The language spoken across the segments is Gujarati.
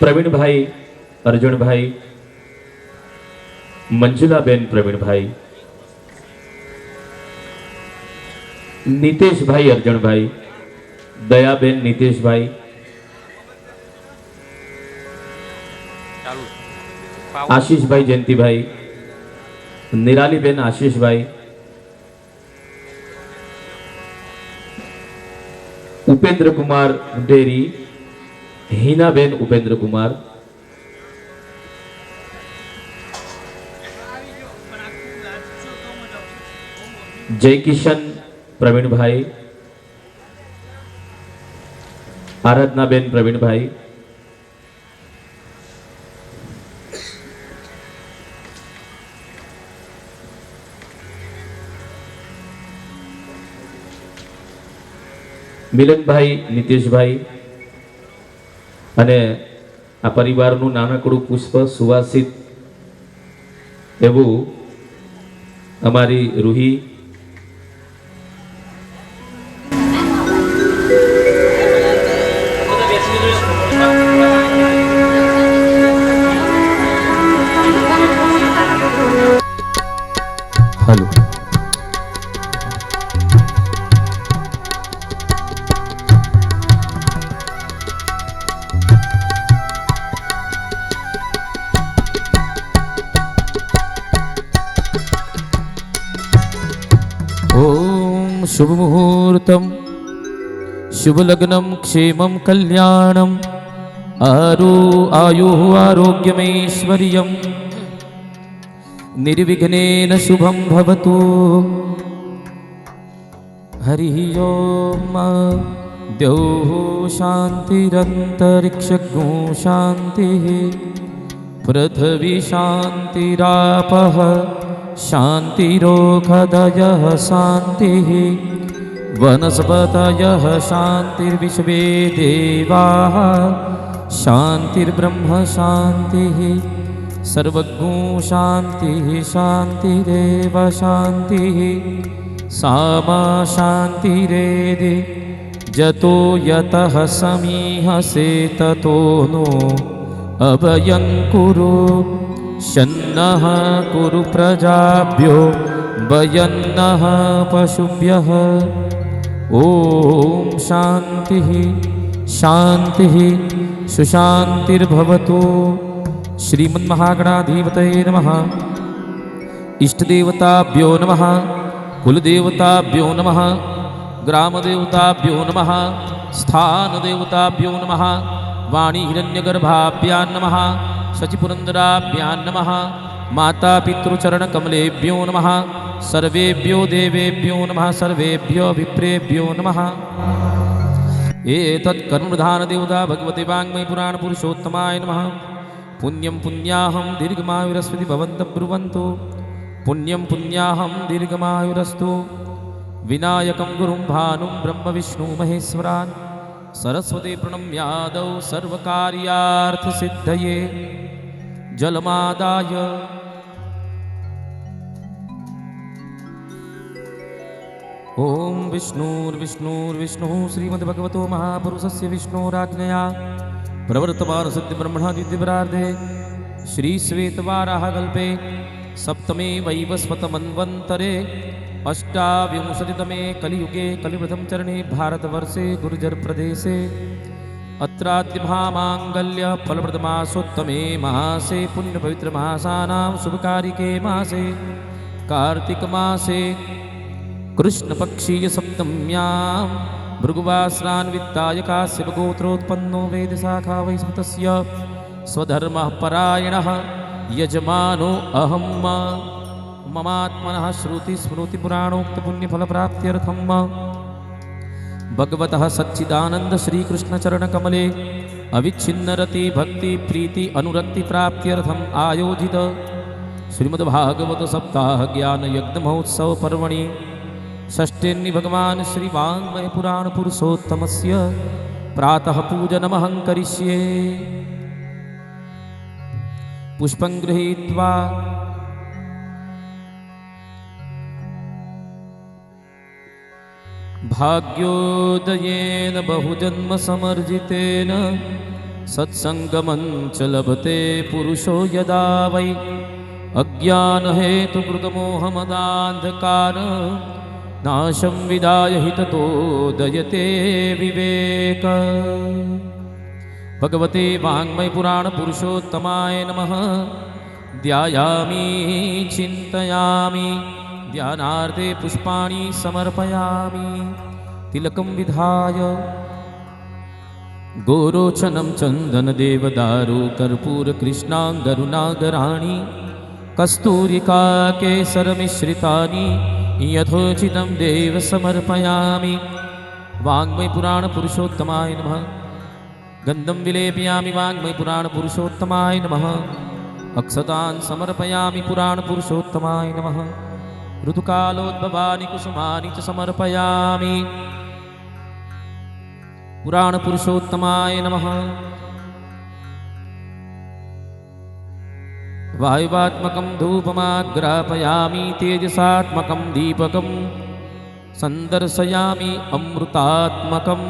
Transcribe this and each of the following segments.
प्रवीण भाई, अर्जुन भाई, मंजुला बेन प्रवीण भाई, नितेश भाई अर्जुन भाई, दया बेन नितेश भाई, आशीष भाई जयंती भाई, निराली बेन आशीष भाई, उपेंद्र कुमार डेरी, हीना बेन उपेंद्र कुमार, जय किशन प्रवीण भाई, आराधना बेन प्रवीण भाई, मिलन भाई, नितेश भाई અને આ પરિવારનું નાનકડું પુષ્પ સુવાસિત એવું અમારી રૂહી हेलो ओम शुभ मुहूर्तम शुभ लग्नम क्षेमं कल्याणम आयु आरोग्यमेश्वर्यं निर्विघ्नेन शुभं भवतु। हरि ओम द्यौः शान्तिरन्तरिक्षगो शान्तिः पृथिवी शान्तिरापः शान्तिरोषधयः शान्तिः वनस्पतयः शान्तिर्विश्वे देवाः शान्तिर्ब्रह्म शान्तिः सर्वज्ञो शान्तिः शान्तिरेव शान्तिः सामा शान्तिरेधि जतो यतः समीहसे ततो नो अभयं कुरु शन्नः कुरु प्रजाभ्यो वयन्नः पशुभ्यः। ॐ शान्तिः शान्तिः सुशान्तिर्भवतु। श्रीमन्महागणाधिपतये नमः। इष्टदेवताभ्यो नमः। कुलदेवताभ्यो नमः। ग्रामदेवताभ्यो नमः। स्थानदेवताभ्यो नमः। वाणी हिरण्यगर्भाभ्यां नमः। शचिपुरन्दराभ्यां नमः। माता पितृचरणकमलेभ्यो नमः। सर्वेभ्यो देवेभ्यो नमः। सर्वेभ्यो विप्रेभ्यो नमः। एतत्कर्मधानदेवता भगवते वाङ्मयपुराणपुरुषोत्तमाय नमः। पुण्यं पुण्याहं दीर्घमायुरस्वति भवन्तः ब्रुवन्तु। पुण्यं पुण्याहं दीर्घमायुरस्तु। विनायकं गुरुं भानुं ब्रह्मविष्णुमहेश्वरान् सरस्वती प्रणम्यादौ सर्वकार्यार्थसिद्धये जलमादाय ओम विष्णुर्विष्णुर्विष्णुः श्रीमद्भगवतो महापुरुषस्य विष्णोराज्ञया प्रवर्तमान सिद्धिब्रह्मणादिव्यपरार्धे श्रीश्वेतवाराहकल्पे सप्तमे वैवस्वतमन्वन्तरे अष्टाविंशतितमे कलियुगे कलिप्रथम चरणे भारतवर्षे गुर्जरप्रदेशे अत्राद्यमहामाङ्गल्य फलप्रदमासोत्तमे मासे पुण्यपवित्रमासानां शुभकारिके मासे कार्तिकमासे कृष्णपक्षीयसप्तम्यां भृगुवासनान्वित्ताय काश्यपगोत्रोत्पन्नो वेदशाखा वै स्मृतस्य स्वधर्मः परायणः यजमानो अहं ममात्मनः श्रुतिस्मृतिपुराणोक्तपुण्यफलप्राप्त्यर्थं भगवतः सच्चिदानंद श्रीकृष्णचरणकमले अविच्छिन्नरति भक्ति प्रीति अनुरक्ति प्राप्त्यर्थम् आयोजित श्रीमद्भागवत सप्ताह ज्ञान यज्ञ महोत्सव पर्वणि षष्ठ्यन्नि भगवान् श्री वाङ्मय पुराण पुरुषोत्तमस्य प्रातः पूजनमहं करिष्ये। पुष्पं गृहीत्वा भाग्योदयेन बहुजन्म समर्जितेन सत्संगमञ्च लभते पुरुषो यदा वै अज्ञानहेतुकृतमोहमदान्धकार नाशं विदाय हि ततोदयते विवेक। भगवते वाङ्मयपुराणपुरुषोत्तमाय नमः। ध्यायामि चिन्तयामि ध्यानार्थे पुष्पाणि समर्पयामि। तिलकं विधाय गोरोचनं चन्दनदेवदारु कर्पूरकृष्णाङ्गरुणागराणि कस्तूरिका केसरमिश्रितानि यथोचितं देव समर्पयामि। वाङ्मयपुराणपुरुषोत्तमाय नमः। गन्धं विलेपयामि वाङ्मयपुराणपुरुषोत्तमाय नमः। अक्षतान् समर्पयामि पुराणपुरुषोत्तमाय नमः। ऋतुकालोद्भवानि कुसुमानि च समर्पयामि पुराणपुरुषोत्तमाय नमः। वायुवात्मकं धूपमाग्रापयामि तेजसात्मकं दीपकं सन्दर्शयामि अमृतात्मकं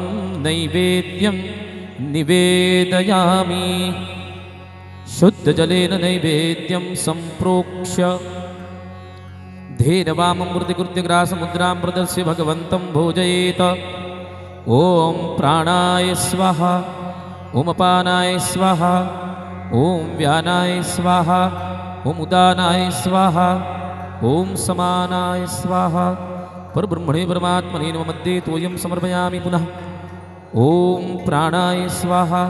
नैवेद्यं निवेदयामि। शुद्धजलेन नैवेद्यं सम्प्रोक्ष्य धेनवाममृतिकृत्यग्रासमुद्रां प्रदर्श्य भगवन्तं भोजयेत। ॐ प्राणाय स्वाहा ॐ अपानाय स्वाहा ॐ व्यानाय स्वाहा ॐ उदानाय स्वाहा ॐ समानाय स्वाहा। परब्रह्मणे परमात्मने नमः। मध्ये तोयं समर्पयामि पुनः। ॐ प्राणाय स्वाहा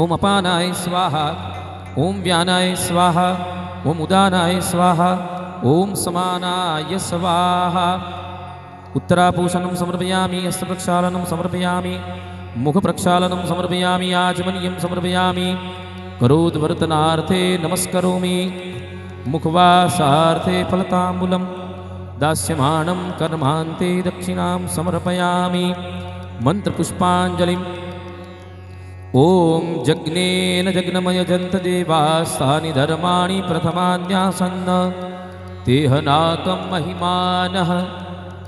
ॐ अपानाय स्वाहा ॐ व्यानाय स्वाहा ॐ उदानाय स्वाहा ॐ समानाय स्वाहा। उत्तरापूषणं समर्पयामि। हस्तप्रक्षालनं समर्पयामि। मुखप्रक्षालनं समर्पयामि। आचमनीयं समर्पयामि। करोद्वर्तनार्थे नमस्करोमि। मुखवासार्थे फलताम्बूलं दास्यमानं कर्मान्ते दक्षिणां समर्पयामि। मन्त्रपुष्पाञ्जलिं ॐ जग्नेन जग्नमयजन्त देवास्तानि धर्माणि प्रथमान्यासन्न तेहनाकं महिमानः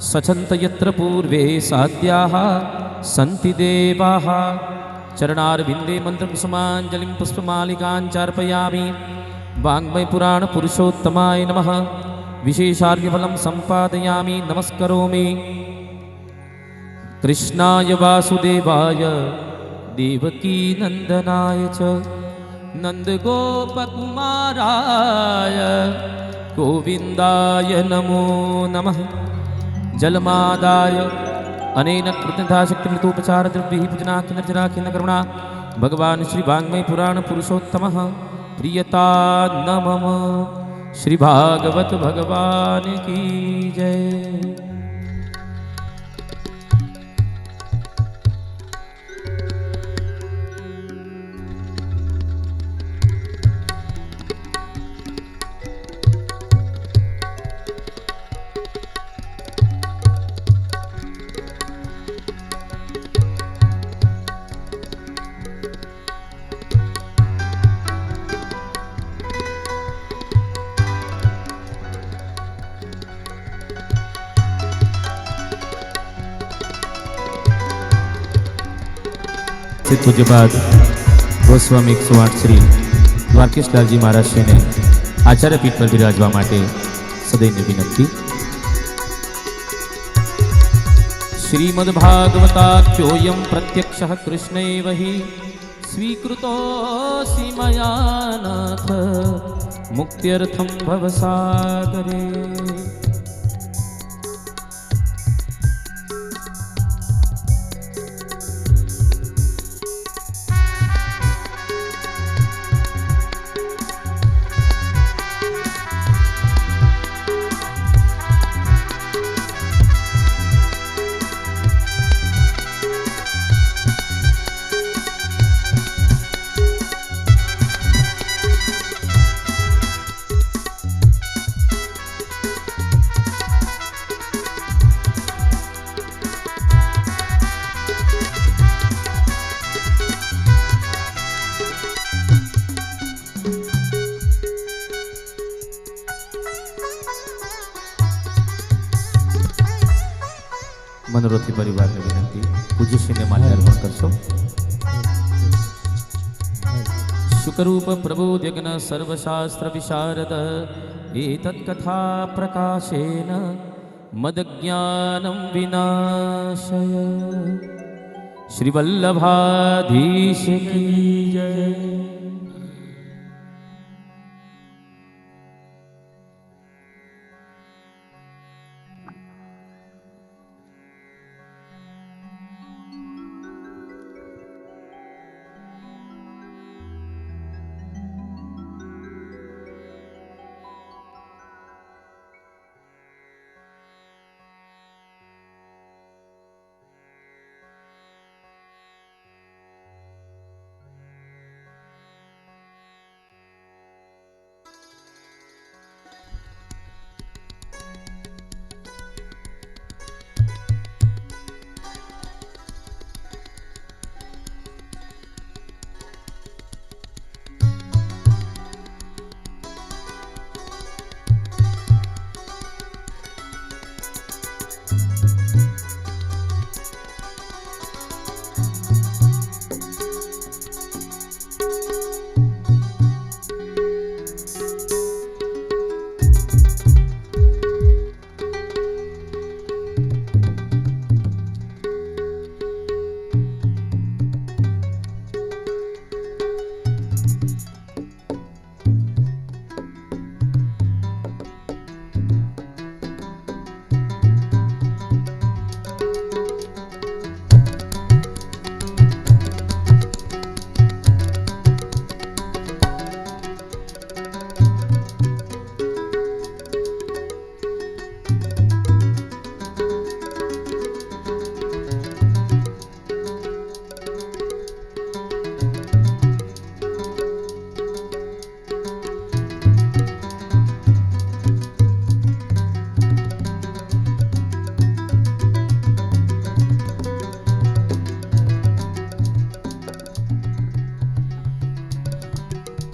सचन्त यत्र पूर्वे साद्याः सन्ति देवाः। चरणारविन्दे मन्त्रकुसुमाञ्जलिं पुष्पमालिकां चार्पयामि। वाङ्मयपुराणपुरुषोत्तमाय नमः। विशेषार्घ्यफलं सम्पादयामि नमस्करोमि। कृष्णाय वासुदेवाय देवकीनन्दनाय च नन्दगोपकुमाराय गोविन्दाय नमो नमः। जलमादाय अनेन कृतधाशक्तिमृतोपचारद्रव्यैः पूजनाखिलर्चनाखिल करुणा भगवान् श्री वाङ्मयपुराणपुरुषोत्तमः प्रियता न मम। श्री भागवत भगवान की जय। पूज्यपाद गोस्वामी 108 श्री દ્વારકેશલાલજી મહારાજશ્રીને આચાર્યપીઠ પર બિરાજવા માટે સદૈવની વિનંતી। श्रीमद्भागवताख्योऽयं प्रत्यक्षः कृष्णैव हि स्वीकृतोऽसि मया नाथ मुक्त्यर्थं भवसागरे। मनोरथी परिवार ने विनंती पूज्यश्री ने माल्यार्पण करशो। शुकरूप प्रबोध्यग्न सर्वशास्त्र विशारद एतत्कथा प्रकाशेन मदज्ञानं विनाशय। श्री वल्लभाधीश की जय।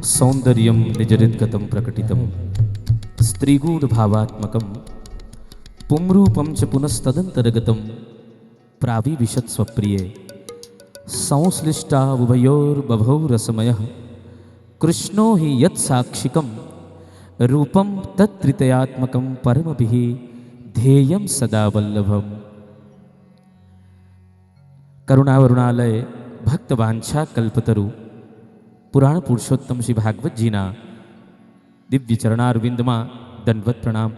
सौंदर्यं निजरिद्गतं प्रकटितं स्त्रीगूढभावात्मकं पुंरूपं च पुनस्तदन्तर्गतं प्राविविशत्स्वप्रिये संश्लिष्टा उभयोर्बभौ रसमयः कृष्णो हि यत्साक्षिकं रूपं तत्त्रितयात्मकं परमभिः ध्येयं सदा वल्लभम्। करुणावरुणालय भक्तवांछा कल्पतरु पुराण पुरुषोत्तम श्री भागवत जीना दिव्य चरणारविंद में दंडवत प्रणाम।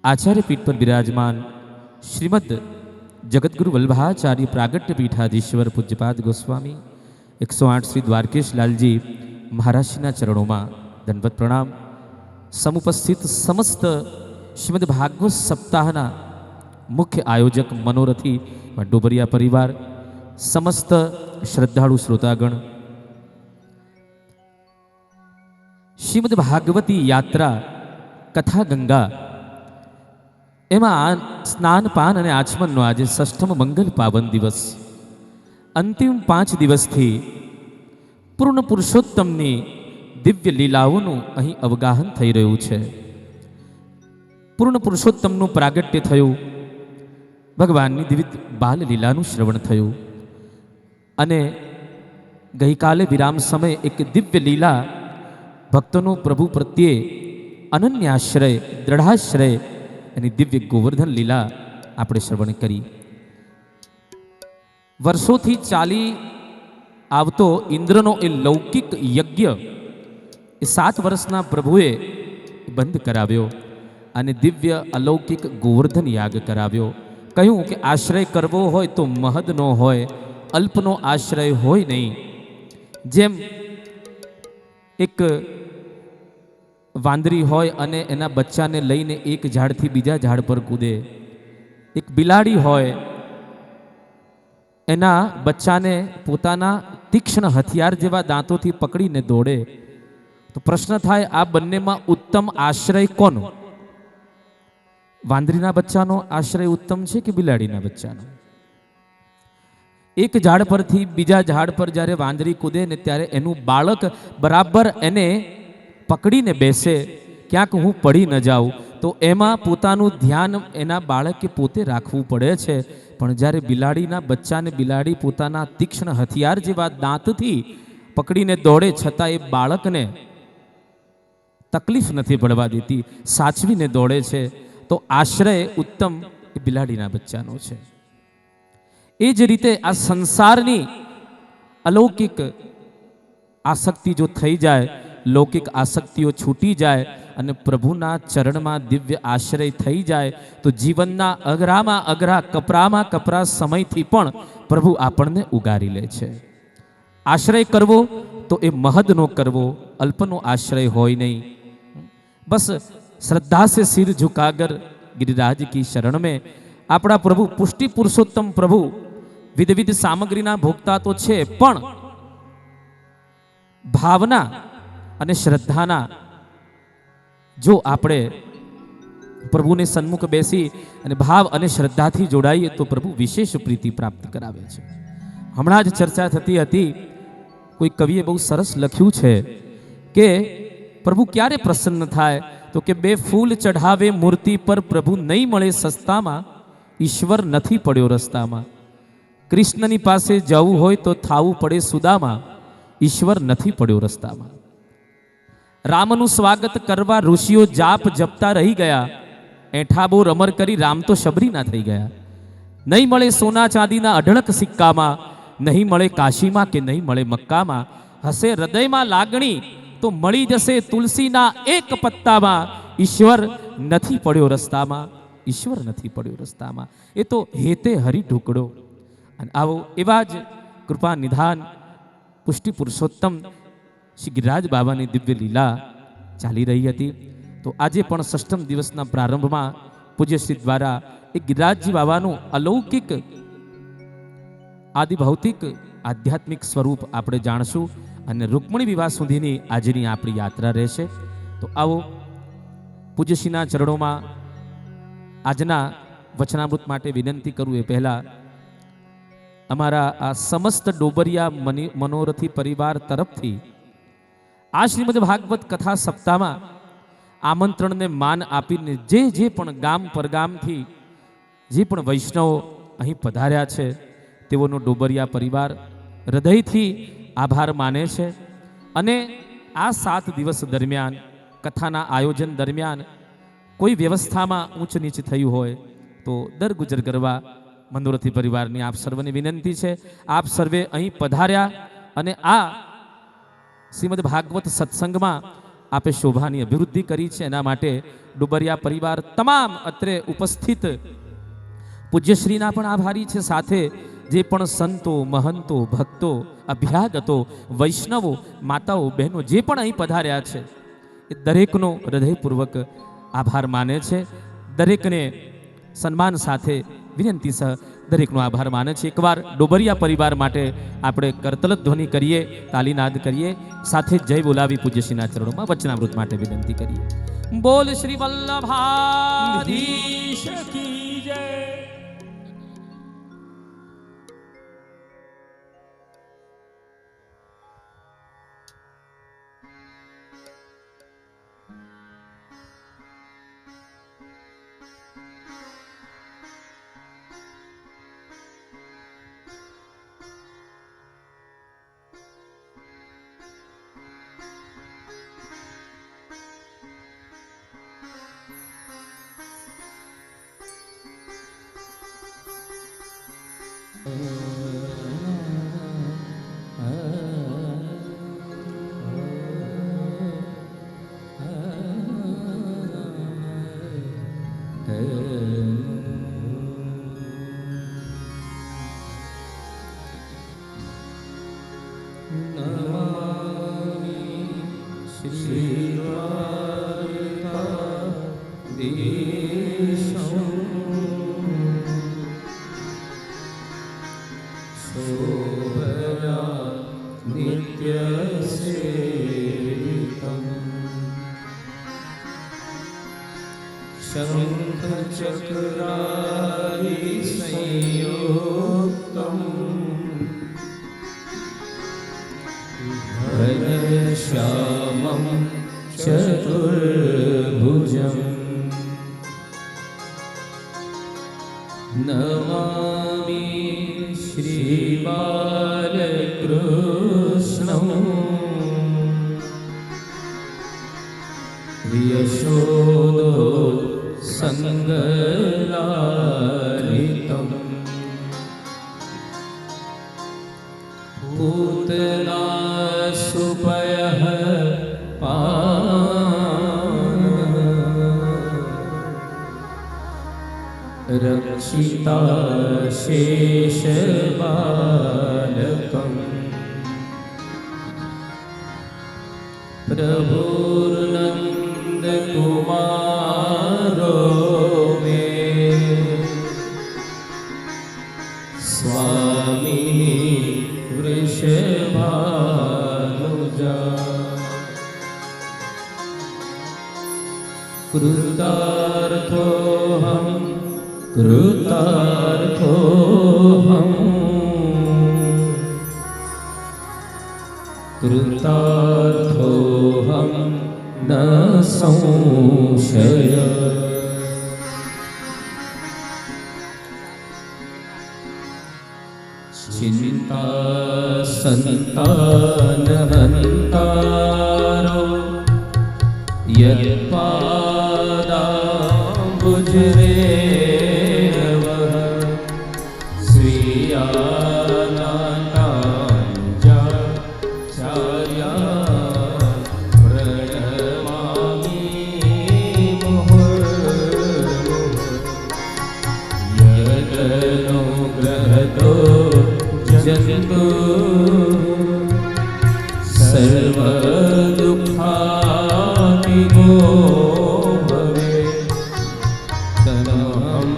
आचार्य पीठ पर विराजमान श्रीमद जगतगुरु वल्लभाचार्य प्रागट्य पीठाधीश्वर पूज्यपाद गोस्वामी 108 श्री द्वारकेश लालजी महाराज चरणों में दंडवत प्रणाम। समुपस्थित समस्त श्रीमद भागवत सप्ताहना मुख्य आयोजक मनोरथी डोबरिया परिवार, समस्त श्रद्धालु श्रोतागण, श्रीमद भागवती यात्रा कथा गंगा एमा स्नान पान और आचमन आज षष्ठम मंगल पावन दिवस। अंतिम 5 दिवस थी पूर्ण पुरुषोत्तमनी दिव्य लीलाओनु अहीं अवगाहन थई रह्युं छे। पूर्ण पुरुषोत्तमनु प्रागट्य थयुं, भगवाननी दिव्य बाल लीलानु श्रवण थयुं अने गई काले विराम समय एक दिव्य लीला भक्तों प्रभु प्रत्ये अनन्याश्रय दृढ़ाश्रय एनी दिव्य गोवर्धन लीला आपणे श्रवण करी। वर्षोथी चाली आवतो इंद्रनो ए लौकिक यज्ञ 7 वर्षना प्रभुए बंध कराव्यो अने दिव्य अलौकिक गोवर्धन याग कराव्यो। कहूँ कि आश्रय करवो होय तो महदनो होय, अल्पनो आश्रय होय नहीं। जेम एक वांदरी होय अने एना बच्चाने लईने एक झाड़थी बीजा झाड़ पर कूदे, एक बिलाड़ी होय एना बच्चाने पोताना तीक्ष्ण हथियार जेवा दांतोथी पकड़ीने दौड़े, तो प्रश्न थाय आ बंनेमां उत्तम आश्रय कोनो? वांदरीना बच्चानो आश्रय उत्तम छे कि बिलाड़ीना बच्चानो? एक झाड़ परथी बीजा झाड़ पर ज्यारे वांदरी कूदे ने त्यारे एनु बाळक बराबर एने पकड़ीने बेसे, क्यांक हूँ पड़ी न जाऊँ, तो एमां पोतानुं ध्यान एना बाळके पोते राखवुं पड़े छे। पण ज्यारे बिलाड़ीना बच्चाने बिलाड़ी पोताना तीक्ष्ण हथियार जेवा दांतथी પકડીને દોડે છતાં એ બાળકને તકલીફ નથી પડવા દેતી, સાચવીને દોડે છે. તો આશ્રય ઉત્તમ એ બિલાડીના બચ્ચાનો છે. એ જ રીતે આ સંસારની અલૌકિક આસક્તિ જો થઈ જાય, લૌકિક આસક્તિઓ છૂટી જાય અને પ્રભુના ચરણમાં દિવ્ય આશ્રય થઈ જાય તો જીવનના અઘરામાં અઘરા કપરામાં કપરા સમયથી પણ પ્રભુ આપણને ઉગારી લે છે. આશ્રય કરવો તો એ મહદનો કરવો, અલ્પનો આશ્રય હોય નહીં. બસ श्रद्धा से सिर झुकाकर गिरिराज की शरण में આપણા પ્રભુ પુષ્ટિ પુરુષોત્તમ પ્રભુ વિધ વિધ સામગ્રીના ભોગતા તો છે, પણ ભાવના અને શ્રદ્ધાના જો આપણે પ્રભુને સન્મુખ બેસી અને ભાવ અને શ્રદ્ધાથી જોડાઈએ તો પ્રભુ વિશેષ પ્રીતિ પ્રાપ્ત કરાવે છે. હમણાં જ ચર્ચા થતી હતી, કોઈ કવિએ બહુ સરસ લખ્યું છે કે પ્રભુ ક્યારે પ્રસન્ન થાય, તો કે બે ફૂલ ચઢાવે મૂર્તિ પર પ્રભુ નહીં મળે સસ્તામાં, ઈશ્વર નથી પડ્યો રસ્તામાં. કૃષ્ણની પાસે જવું હોય તો થાવું પડે સુદામાં, ઈશ્વર નથી પડ્યો રસ્તામાં. રામનું સ્વાગત કરવા ઋષિઓ જાપ જપતા રહી ગયા, એઠાબો રમર કરી રામ તો શબરીના થઈ ગયા. નહીં મળે સોના ચાંદીના અઢળક સિક્કામાં, નહીં મળે કાશીમાં કે નહીં મળે મક્કામાં. હશે હૃદયમાં લાગણી તો મળી જશે તુલસીના એક પત્તામાં, ઈશ્વર નથી પડ્યો રસ્તામાં, ઈશ્વર નથી પડ્યો રસ્તામાં. એ તો હેતે હરી ઢુકડો. અને આવો એવા જ કૃપા નિધાન પુષ્ટિ પુરુષોત્તમ શ્રી ગિરિરાજ બાબાની દિવ્ય લીલા ચાલી રહી હતી. તો આજે પણ ષષ્ઠમ દિવસના પ્રારંભમાં પૂજ્યશ્રી દ્વારા એ ગિરિરાજજી બાબાનું અલૌકિક આદિભૌતિક આધ્યાત્મિક સ્વરૂપ આપણે જાણશું અને રૂકમણી વિવાહ સુધીની આજની આપણી યાત્રા રહેશે. તો આવો પૂજ્યશ્રીના ચરણોમાં આજના વચનામૃત માટે વિનંતી કરું એ પહેલાં અમારા આ સમસ્ત ડોબરિયા મનોરથી પરિવાર તરફથી આ શ્રીમદ ભાગવત કથા સપ્તાહમાં આમંત્રણને માન આપીને જે પણ ગામ પરગામથી જે પણ વૈષ્ણવો અહીં પધાર્યા છે તેઓનો ડોબરિયા પરિવાર હૃદયથી આભાર માને છે. અને આ 7 દિવસ દરમિયાન કથાના આયોજન દરમિયાન કોઈ વ્યવસ્થામાં ઊંચ નીચ થયું હોય તો દર ગુજર કરવા મનોરથી પરિવારની આપ સર્વને વિનંતી છે. આપ સર્વે અહીં પધાર્યા અને આ શ્રીમદ ભાગવત સત્સંગમાં આપે શોભાની અભિવૃદ્ધિ કરી છે, એના માટે ડુબરિયા પરિવાર તમામ અત્રે ઉપસ્થિત પૂજ્યશ્રીના પણ આભારી છે. સાથે જે પણ સંતો મહંતો ભક્તો અભ્યાગતો વૈષ્ણવો માતાઓ બહેનો જે પણ અહીં પધાર્યા છે એ દરેકનો હૃદયપૂર્વક આભાર માને છે. દરેકને સન્માન સાથે વિનંતી સહ દરેકનો આભાર માને છે. એકવાર ડોબરિયા પરિવાર માટે આપણે કરતલ ધ્વનિ કરીએ, તાલીનાદ કરીએ, સાથે જય બોલાવી પૂજ્યશ્રીના ચરણોમાં વચનામૃત માટે વિનંતી કરીએ. બોલ શ્રી વલ્લભાધીશ કી જય. श्यामं चतुर्भुजं नमामि श्रीबालकृष्ण कृष्णं यशोदो सङ्गलालितम् पूतना सुपयः रक्षिता शेषबालकम् प्रभुर्नन्दकुमारो मे स्वामी वृषभानुजा कृतार्थोऽहम् कृतार्थोऽहं न संशय चिन्ता सन्तानहन्तारो यत्पादाम्बुजरेणवः श्रियानाथाञ्चार्या प्रणमामि मुहुर्मुहुः यदनुग्रहतो जन्तु सर्वदुःखातिगो भवेत् तमहं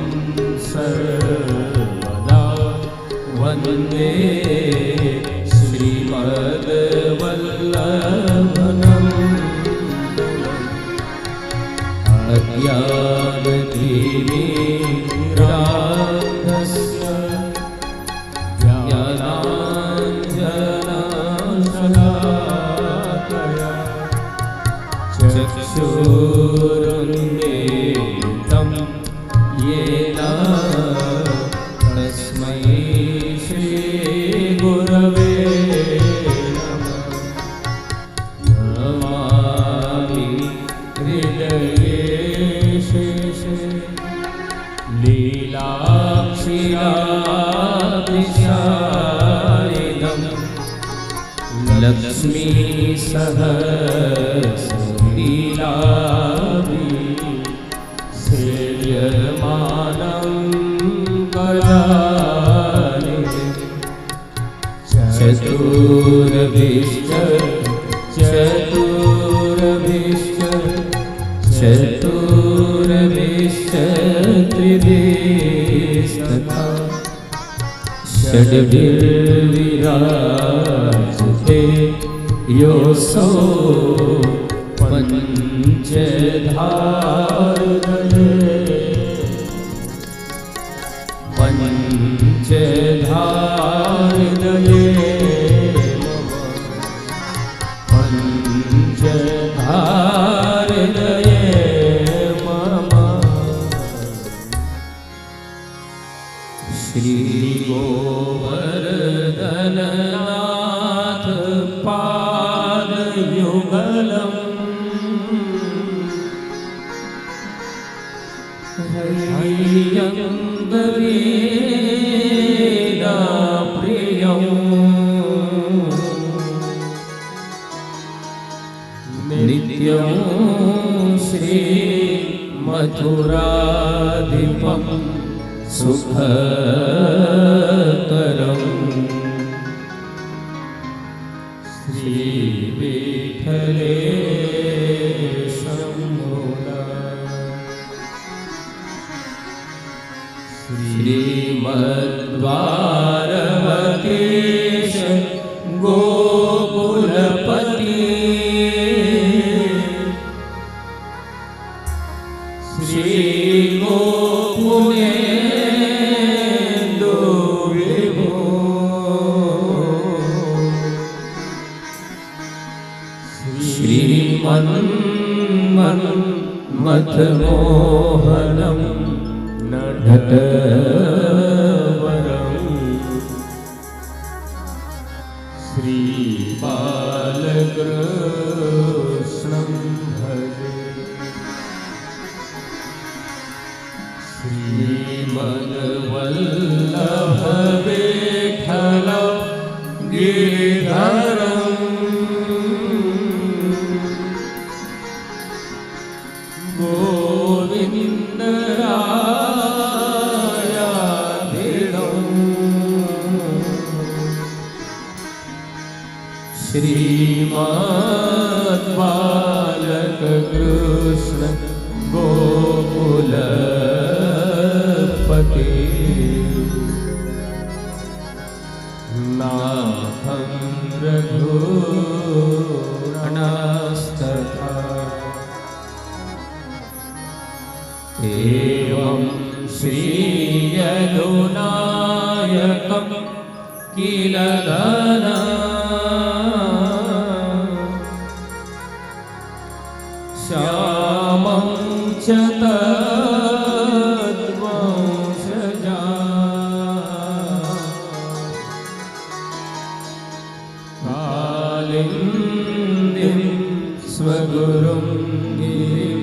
सर्वदा वन्दे श्रीमद्वल्लभनम् अज्ञानतिमिरान्धस्य ज्ञानाञ्जनशलाकया चक्षुरुन्मीलितं येन तस्मै श्रीगुरवे नमः नमामि हृदये शेषे लीलाक्षिरादिशारिदम् लक्ष्मी सहस्रलीलाभि सेव्यमानं कलानिधि चतुर्भिश्च त्रिभिस्तथा षड्भिर्विराजते योऽसौ पञ्चधारदये मम श्रीगोवर्धननाथ पादयुगलम् हरियङ्गवेदाप्रियम् नित्यं श्रीमथुराधिपं सुखकरम् श्रीविठ्ठलेशं मुदा श्रीमद्वारवतीश गोकुलपति श्रीगोपुनेन्दु विभो श्रीमन्मथमोहनं नटवरम् श्रीबालाख्यगुणनिधानम् बालकृष्णं भजे श्रीमद्वल्लभ विठ्ठल गिरिधरं गोविन्दरायाधिरं श्रीमद्बालकृष्ण गोकुलपते नाथं रघुनाथस्तथा एवं श्रीयदुनायकं किल धना श्यामं च तद्वंशजा कालिन्दीं स्वगुरुं गिरिं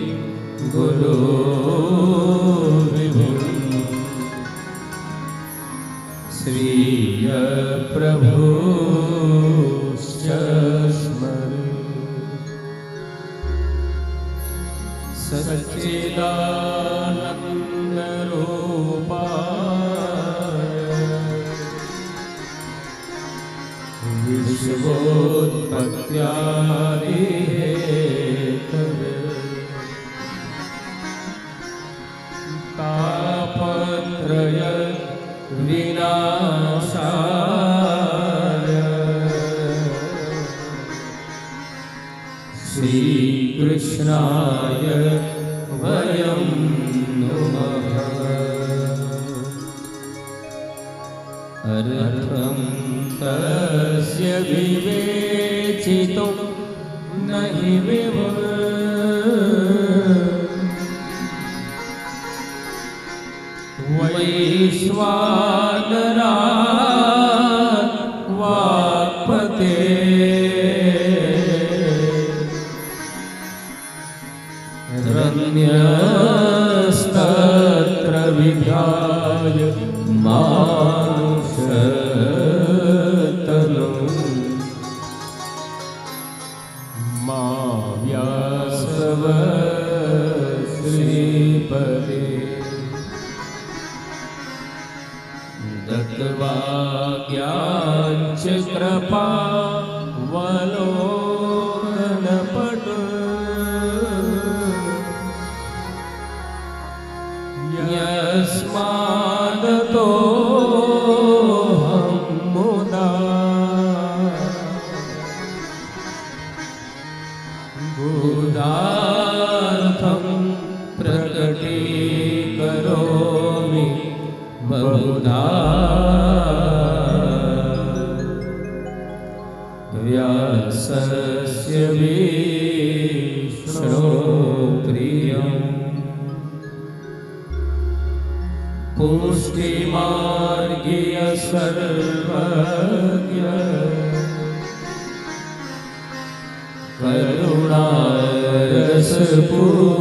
गुरुविभुं श्रीयप्रभुश्च स्मरे सच्चिदानन्दरूपाय विश्वोत्पत्त्यादिहेतवे तापत्रय विनाशाय श्रीकृष्णाय वयं नुमः अर्थं तस्य विवेचितुं नहि विभुः वैश्वानरात् वाक्पते रण्यस्तत्र विधाय मानुषतनुं मा व्यासव श्रीपदे दत्त्वा ज्ञानञ्च कृपावलोकनपटु यस्मादतोऽहं मुदा बुधार्थं प्रकटीकरोमि बहुधा व्यासस्य विष्णोप्रियम् पुष्टिमार्गीय सर्वज्ञ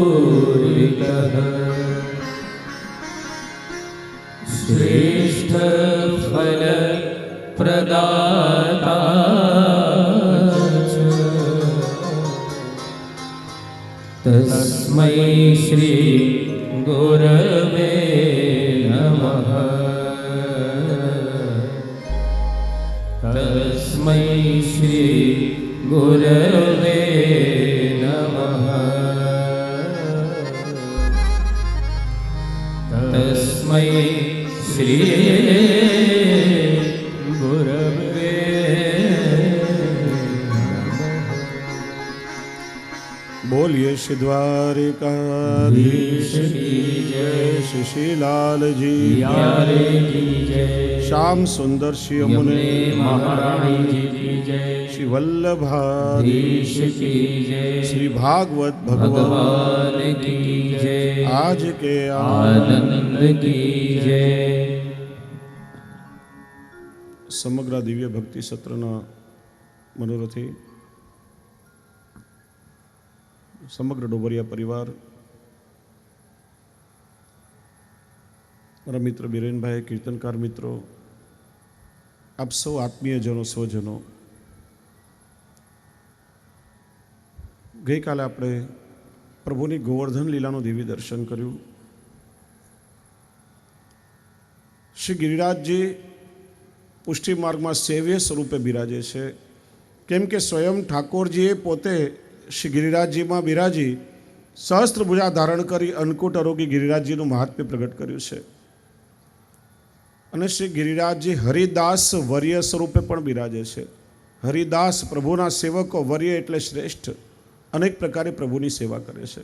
करुणारसपूरितः श्रेष्ठ फल प्रदाता तस्मै श्री गुरवे नमः तस्मै श्री गुरवे नमः तस्मै श्री गुरवे बोलिए श्री द्वारिकाधीश की जय श्री श्रीलाल जी प्यारे की जय श्याम सुंदर श्री यमुने यमुने महारानी जी की जय श्री वल्लभाधीश देश की जय श्री भागवत भगवान भगवान की जय आज के आनंद की जय સમગ્ર દિવ્ય ભક્તિ સત્રના મનોરથી, સમગ્ર ડોબરિયા પરિવાર, મારા મિત્ર બિરેનભાઈ, કીર્તનકાર મિત્રો, આપ સૌ આત્મીયજનો, સ્વજનો, ગઈકાલે આપણે પ્રભુની ગોવર્ધન લીલાનું દિવ્ય દર્શન કર્યું. શ્રી ગિરિરાજજી પુષ્ટિ માર્ગમાં સેવ્ય સ્વરૂપે બિરાજે છે, કેમ કે સ્વયં ઠાકોરજીએ પોતે શ્રી ગિરિરાજજીમાં બિરાજી સહસ્ત્રભુજા ધારણ કરી અન્નકૂટ આરોગી ગિરિરાજજીનું મહાત્મ્ય પ્રગટ કર્યું છે. અને શ્રી ગિરિરાજજી હરિદાસ વર્ય સ્વરૂપે પણ બિરાજે છે. હરિદાસ પ્રભુના સેવકો, વર્ય એટલે શ્રેષ્ઠ, અનેક પ્રકારે પ્રભુની સેવા કરે છે.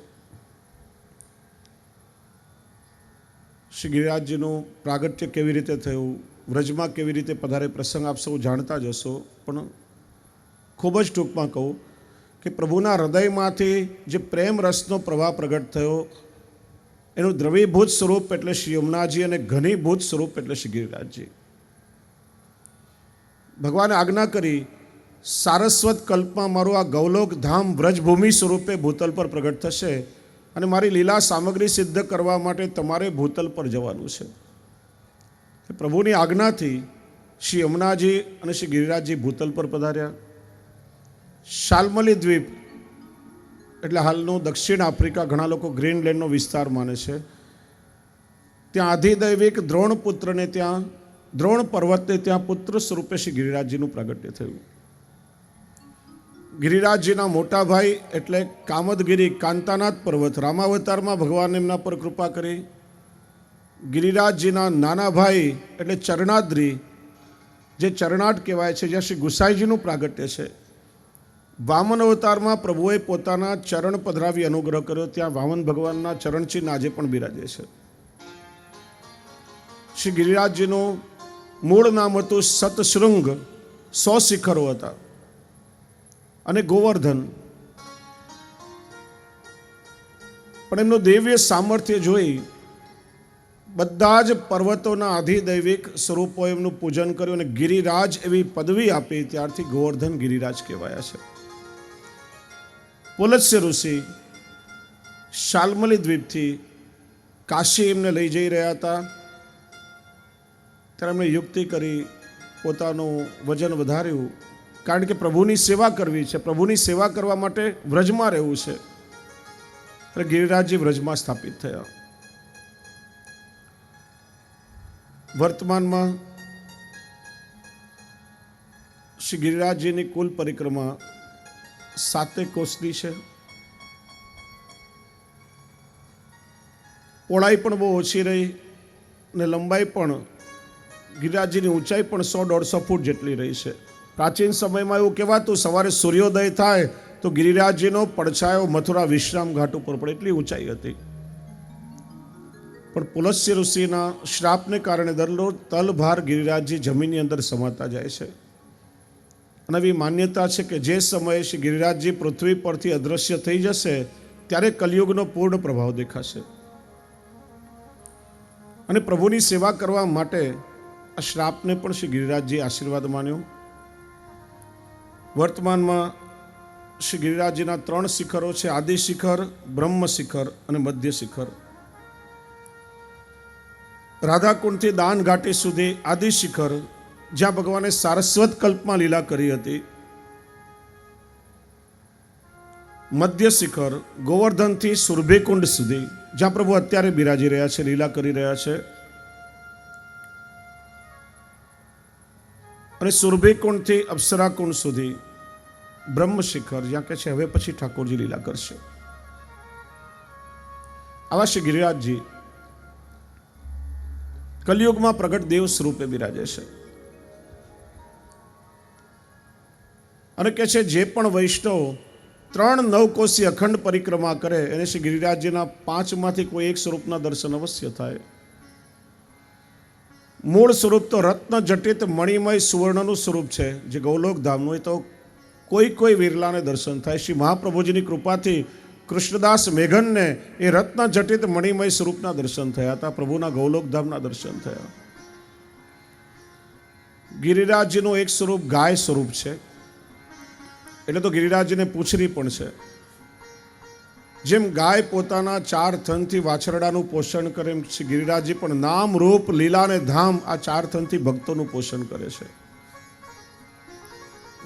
શ્રી ગિરિરાજજીનું પ્રાગટ્ય કેવી રીતે થયું, વ્રજમાં કેવી રીતે પધારે, પ્રસંગ આપ સૌ જાણતા જ હશો, પણ ખૂબ જ ટૂંકમાં કહું કે પ્રભુના હૃદયમાંથી જે પ્રેમ રસનો પ્રવાહ પ્રગટ થયો, એનું દ્રવીભૂત સ્વરૂપ એટલે શ્રી યમુનાજી અને ઘનીભૂત સ્વરૂપ એટલે શ્રી ગિરિરાજજી. ભગવાને આજ્ઞા કરી, સારસ્વત કલ્પમાં મારું આ ગૌલોક ધામ વ્રજભૂમિ સ્વરૂપે ભૂતલ પર પ્રગટ થશે અને મારી લીલા સામગ્રી સિદ્ધ કરવા માટે તમારે ભૂતલ પર જવાનું છે. પ્રભુની આજ્ઞાથી શ્રી યમુનાજી અને શ્રી ગિરિરાજજી ભૂતલ પર પધાર્યા. શાલ્મલી દ્વીપ એટલે હાલનું દક્ષિણ આફ્રિકા, ઘણા લોકો ગ્રીનલેન્ડનો વિસ્તાર માને છે, ત્યાં આધિદૈવિક દ્રોણ પુત્રને, ત્યાં દ્રોણ પર્વતને ત્યાં પુત્ર સ્વરૂપે શ્રી ગિરિરાજજીનું પ્રાગટ્ય થયું. ગિરિરાજજીના મોટા ભાઈ એટલે કામદગીરી, કાંતાનાથ પર્વત, રામાવતારમાં ભગવાન એમના પર કૃપા કરી. ગિરિરાજજીના નાના ભાઈ એટલે ચરણાદ્રી, જે ચરણાટ કહેવાય છે, જ્યાં શ્રી ગુસાઈજીનું પ્રાગટ્ય છે. વામન અવતારમાં પ્રભુએ પોતાના ચરણ પધરાવી અનુગ્રહ કર્યો, ત્યાં વામન ભગવાનના ચરણચિહ્ન આજે પણ બિરાજે છે. શ્રી ગિરિરાજજીનું મૂળ નામ હતું સતશૃંગ, 100 શિખરો હતા, અને ગોવર્ધન. પણ એમનું દિવ્ય સામર્થ્ય જોઈ બધા જ પર્વતોના આધિદૈવિક સ્વરૂપો એમનું પૂજન કર્યું અને ગિરિરાજ એવી પદવી આપી. ત્યારથી ગોવર્ધન ગિરિરાજ કહેવાયા છે. પુલત્સ્ય ઋષિ શાલ્મલી દ્વીપથી કાશી એમને લઈ જઈ રહ્યા હતા, ત્યારે એમણે યુક્તિ કરી, પોતાનું વજન વધાર્યું, કારણ કે પ્રભુની સેવા કરવી છે, પ્રભુની સેવા કરવા માટે વ્રજમાં રહેવું છે. એટલે ગિરિરાજજી વ્રજમાં સ્થાપિત થયા. વર્તમાનમાં શ્રી ગિરિરાજજીની કુલ પરિક્રમા 7 કોસની છે. પહોળાઈ પણ બહુ ઓછી રહી અને લંબાઈ પણ, ગિરિરાજજીની ઊંચાઈ પણ 100-150 ફૂટ જેટલી રહી છે. પ્રાચીન સમયમાં એવું કહેવાતું, સવારે સૂર્યોદય થાય તો ગિરિરાજજીનો પડછાયો મથુરા વિશ્રામ ઘાટ ઉપર પડે, એટલી ઊંચાઈ હતી. પણ પુલત્સ્ય ઋષિના શ્રાપને કારણે દરરોજ તલભાર ગિરિરાજજી જમીનની અંદર સમાતા જાય છે. અને એવી માન્યતા છે કે જે સમયે શ્રી ગિરિરાજજી પૃથ્વી પરથી અદૃશ્ય થઈ જશે ત્યારે કલિયુગનો પૂર્ણ પ્રભાવ દેખાશે. અને પ્રભુની સેવા કરવા માટે આ શ્રાપને પણ શ્રી ગિરિરાજજી આશીર્વાદ માન્યો. વર્તમાનમાં શ્રી ગિરિરાજજીના 3 શિખરો છે, આદિ શિખર, બ્રહ્મ શિખર અને મધ્ય શિખર. રાધાકુંડથી દાન ઘાટી સુધી આદિ શિખર, જ્યાં ભગવાને સારસ્વત કલ્પમાં લીલા કરી હતી. મધ્ય શિખર ગોવર્ધનથી સુરભીકુંડ સુધી, જ્યાં પ્રભુ અત્યારે બિરાજી રહ્યા છે, લીલા કરી રહ્યા છે. અને સુરભીકુંડથી અપ્સરાકુંડ સુધી બ્રહ્મ શિખર, જ્યાં કે છે હવે પછી ઠાકોરજી લીલા કરશે. આવા શ્રી ગિરિરાજજી કલિયુગમાં પ્રગટ દેવ સ્વરૂપે બિરાજે છે. અને કે છે જે પણ વૈષ્ણવ 3 નવકોષી અખંડ પરિક્રમા કરે એને શ્રી ગિરિરાજજીના 5માંથી કોઈ એક સ્વરૂપના દર્શન અવશ્ય થાય. મૂળ સ્વરૂપ તો રત્ન જટિત મણિમય સુવર્ણનું સ્વરૂપ છે, જે ગૌલોક ધામનું, એ તો કોઈ વિરલાને દર્શન થાય. શ્રી મહાપ્રભુજીની કૃપાથી કૃષ્ણદાસ મેઘનને એ રત્ન જટિત મણિમય સ્વરૂપના દર્શન થયા હતા, પ્રભુના ગૌલોક ધામના દર્શન થયા. ગિરિરાજજીનું એક સ્વરૂપ ગાય સ્વરૂપ છે, એટલે તો ગિરિરાજને પૂંછડી પણ છે. જેમ ગાય પોતાના 4 થનથી વાછરડાનું પોષણ કરે એમ શ્રી ગિરિરાજજી પણ નામ રૂપ લીલા અને ધામ આ 4 થનથી ભક્તોનું પોષણ કરે છે.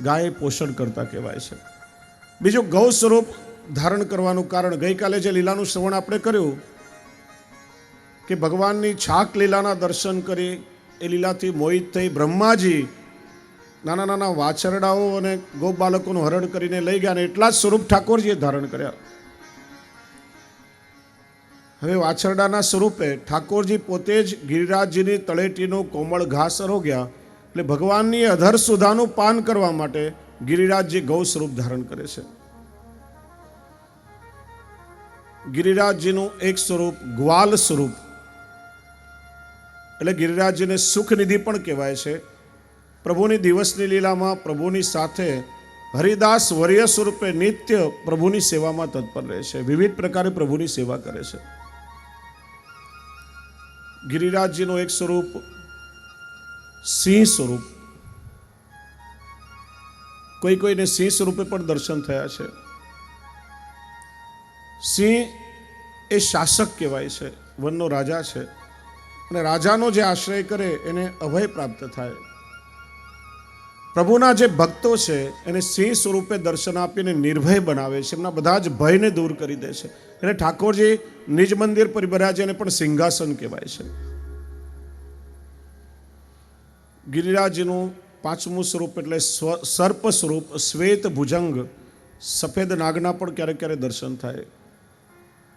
ગાય પોષણ કરતા કહેવાય છે. બીજું ગૌ સ્વરૂપ ધારણ કરવાનું કારણ, ગઈકાલે જે લીલાનું શ્રવણ આપણે કર્યું કે ભગવાનની છાક લીલાના દર્શન કરી એ લીલાથી મોહિત થઈ બ્રહ્માજી નાના નાના વાછરડાઓ અને ગોપ બાળકોનું હરણ કરીને લઈ ગયા અને એટલા જ સ્વરૂપ ઠાકોરજીએ ધારણ કર્યા. હવે વાછરડાના સ્વરૂપે ઠાકોરજી પોતે જ ગિરિરાજજીની તળેટીનો કોમળ ઘાસ આરોગ્યા. એટલે ભગવાનની અધર સુધાનું પાન કરવા માટે ગિરિરાજજી ગૌ સ્વરૂપ ધારણ કરે છે. ગિરિરાજજીનું એક સ્વરૂપ ગ્વાલ સ્વરૂપ, એટલે ગિરિરાજજીને સુખનિધિ પણ કહેવાય છે. પ્રભુની દિવસની લીલામાં પ્રભુની સાથે હરિદાસ વર્ય સ્વરૂપે નિત્ય પ્રભુની સેવામાં તત્પર રહે છે. વિવિધ પ્રકારે પ્રભુની સેવા કરે છે. ગિરિરાજજીનું એક સ્વરૂપ સિંહ સ્વરૂપ, કોઈને સિંહ સ્વરૂપે પણ દર્શન થયા છે. સિંહ એ શાસક કહેવાય છે, વનનો રાજા છે અને રાજાનો જે આશ્રય કરે એને અભય પ્રાપ્ત થાય. પ્રભુના જે ભક્તો છે એને સિંહ સ્વરૂપે દર્શન આપીને નિર્ભય બનાવે છે, એમના બધા જ ભયને દૂર કરી દે છે. એટલે ઠાકોરજી નિજ મંદિર પર બિરાજે એને પણ સિંહાસન કહેવાય છે. ગિરિરાજનું 5મું સ્વરૂપ એટલે સર્પ સ્વરૂપ, શ્વેત ભુજંગ, સફેદ નાગના પણ ક્યારેક ક્યારેક દર્શન થાય.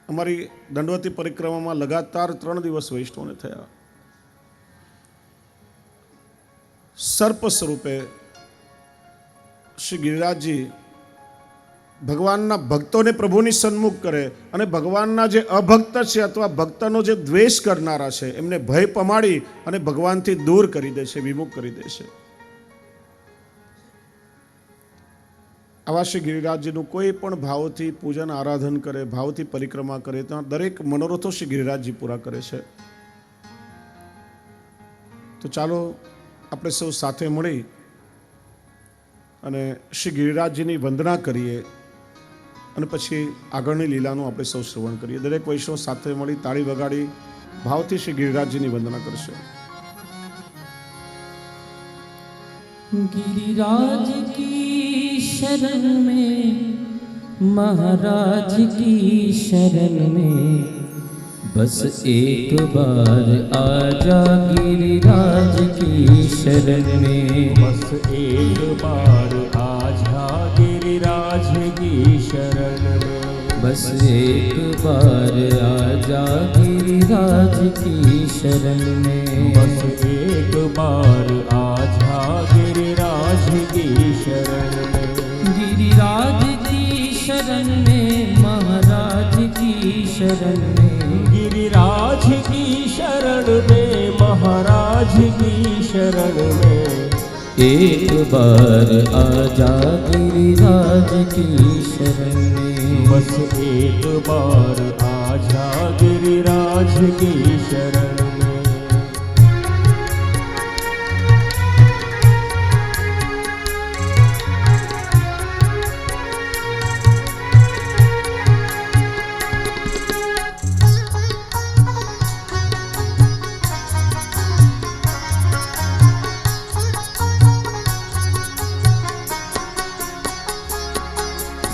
અમારી દંડવતી પરિક્રમામાં લગાતાર 3 દિવસ વૈષ્ણવને થયા. સર્પ સ્વરૂપે શ્રી ગિરિરાજજી ભગવાનના ભક્તોને પ્રભુની સન્મુખ કરે અને ભગવાનના જે અભક્ત છે અથવા ભક્તનો જે દ્વેષ કરનારા છે એમને ભય પમાડી અને ભગવાનથી દૂર કરી દે છે, વિમુખ કરી દે છે. આવા શ્રી ગિરિરાજજીનું કોઈ પણ ભાવથી પૂજન આરાધન કરે, ભાવથી પરિક્રમા કરે તો દરેક મનોરથો શ્રી ગિરિરાજજી પૂરા કરે છે. તો ચાલો આપણે સૌ સાથે મળી અને શ્રી ગિરિરાજજીની વંદના કરીએ અને પછી આગળની લીલાનું આપણે સૌ શ્રવણ કરીએ. દરેક વૈષ્ણવ સાથે મળી તાળી વગાડી ભાવથી શ્રી ગિરિરાજજીની વંદના કરશે. गिरिराज की शरण में, महाराज की शरण में, बस एक बार आजा गिरिराज की शरण में, बस एक बार आजा गिरिराज की शरण में, बस एक बार आजा गिरिराज की शरण में, बस एक बार आजा गिरिराज की शरण में, गिरिराज की शरण में, महाराज की शरण में, गिरिराज की शरण में, महाराज की शरण में, एक बार आजा गिरिराज की शरण में, बस एक बार आजा गिरिराज की शरण में।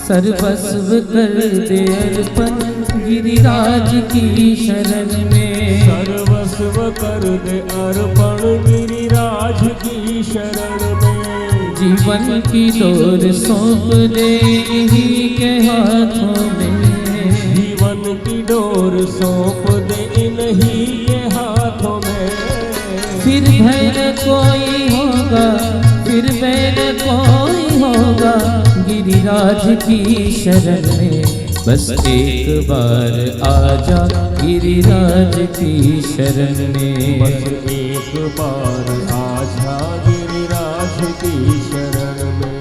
सर्वस्व कर दे अर्पण गिरिराज की शरण में, सर्वस्व कर दे अर्पण गिरिराज की शरण में, जीवन की डोर सौंप दे इन्हीं के हाथों में, जीवन की डोर सौंप दे इन्हीं के हाथों में, फिर भय न कोई होगा, फिर भय न कोई होगा गिरिराज की शरण में, बस एक बार आजा गिरिराज की शरण में, बस एक बार आजा गिरिराज की शरण में।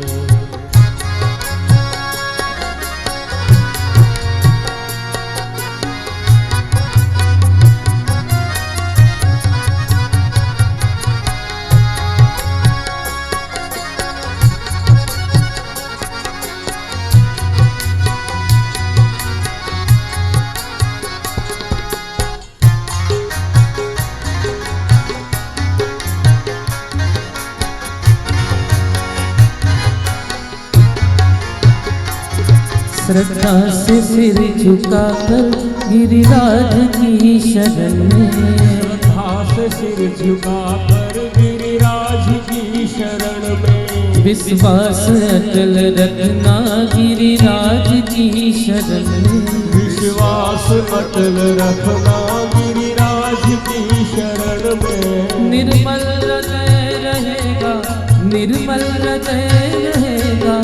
श्रद्धा से सिर झुकाकर गिरिराज की शरण में, श्रद्धा से सिर झुकाकर गिरिराज की शरण में, विश्वास अटल रखना गिरिराज की शरण में, विश्वास अटल रखना गिरिराज की शरण में। निर्मल हृदय रहेगा, निर्मल हृदय रहेगा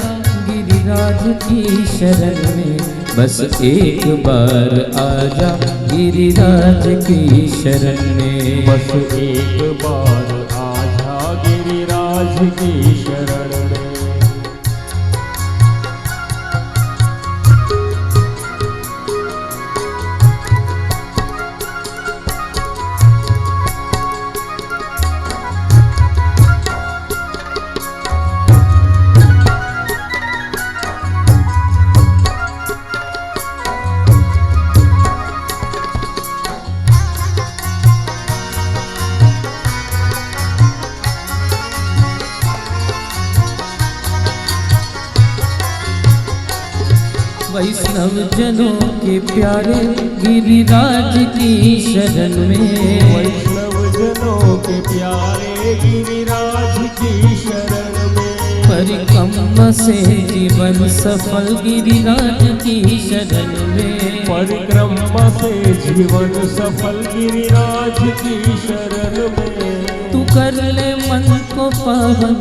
गिरिराज की शरण में, बस एक बार आजा गिरिराज की शरण में, बस एक बार आजा गिरिराज की शरण में। वैष्णव जनों के प्यारे गिरिराज की शरण में, वैष्णव जनों के प्यारे गिरिराज की शरण में, परिक्रमा से जीवन सफल गिरिराज की शरण में, परिक्रमा से जीवन सफल गिरिराज की शरण में। तू कर ले मन को पावन,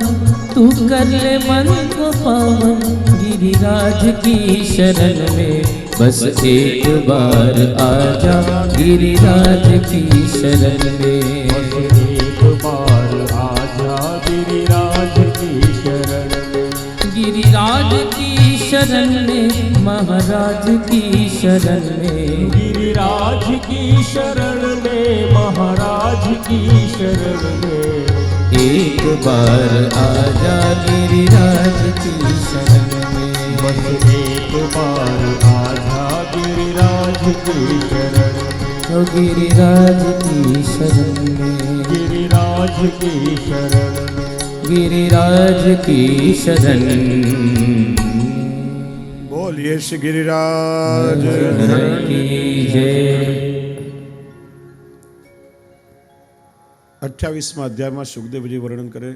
तू कर ले मन को पावन गिरिराज की शरण में, बस एक बार आजा गिरिराज की शरण में, बस एक बार आजा गिरिराज की शरण में। गिरिराज की शरण में, महाराज की शरण में, गिरिराज की शरण में, महाराज की शरण में। एक बार आजा गिरिराज की शरण में, बस एक बार आजा गिरिराज की शरण में। तो गिरिराज की शरण में, गिरिराज की शरण में। गिरिराज की शरण। बोलिए श्री गिरिराज की जय। 28वां अध्यायમાં સુખદેવજી વર્ણન કરે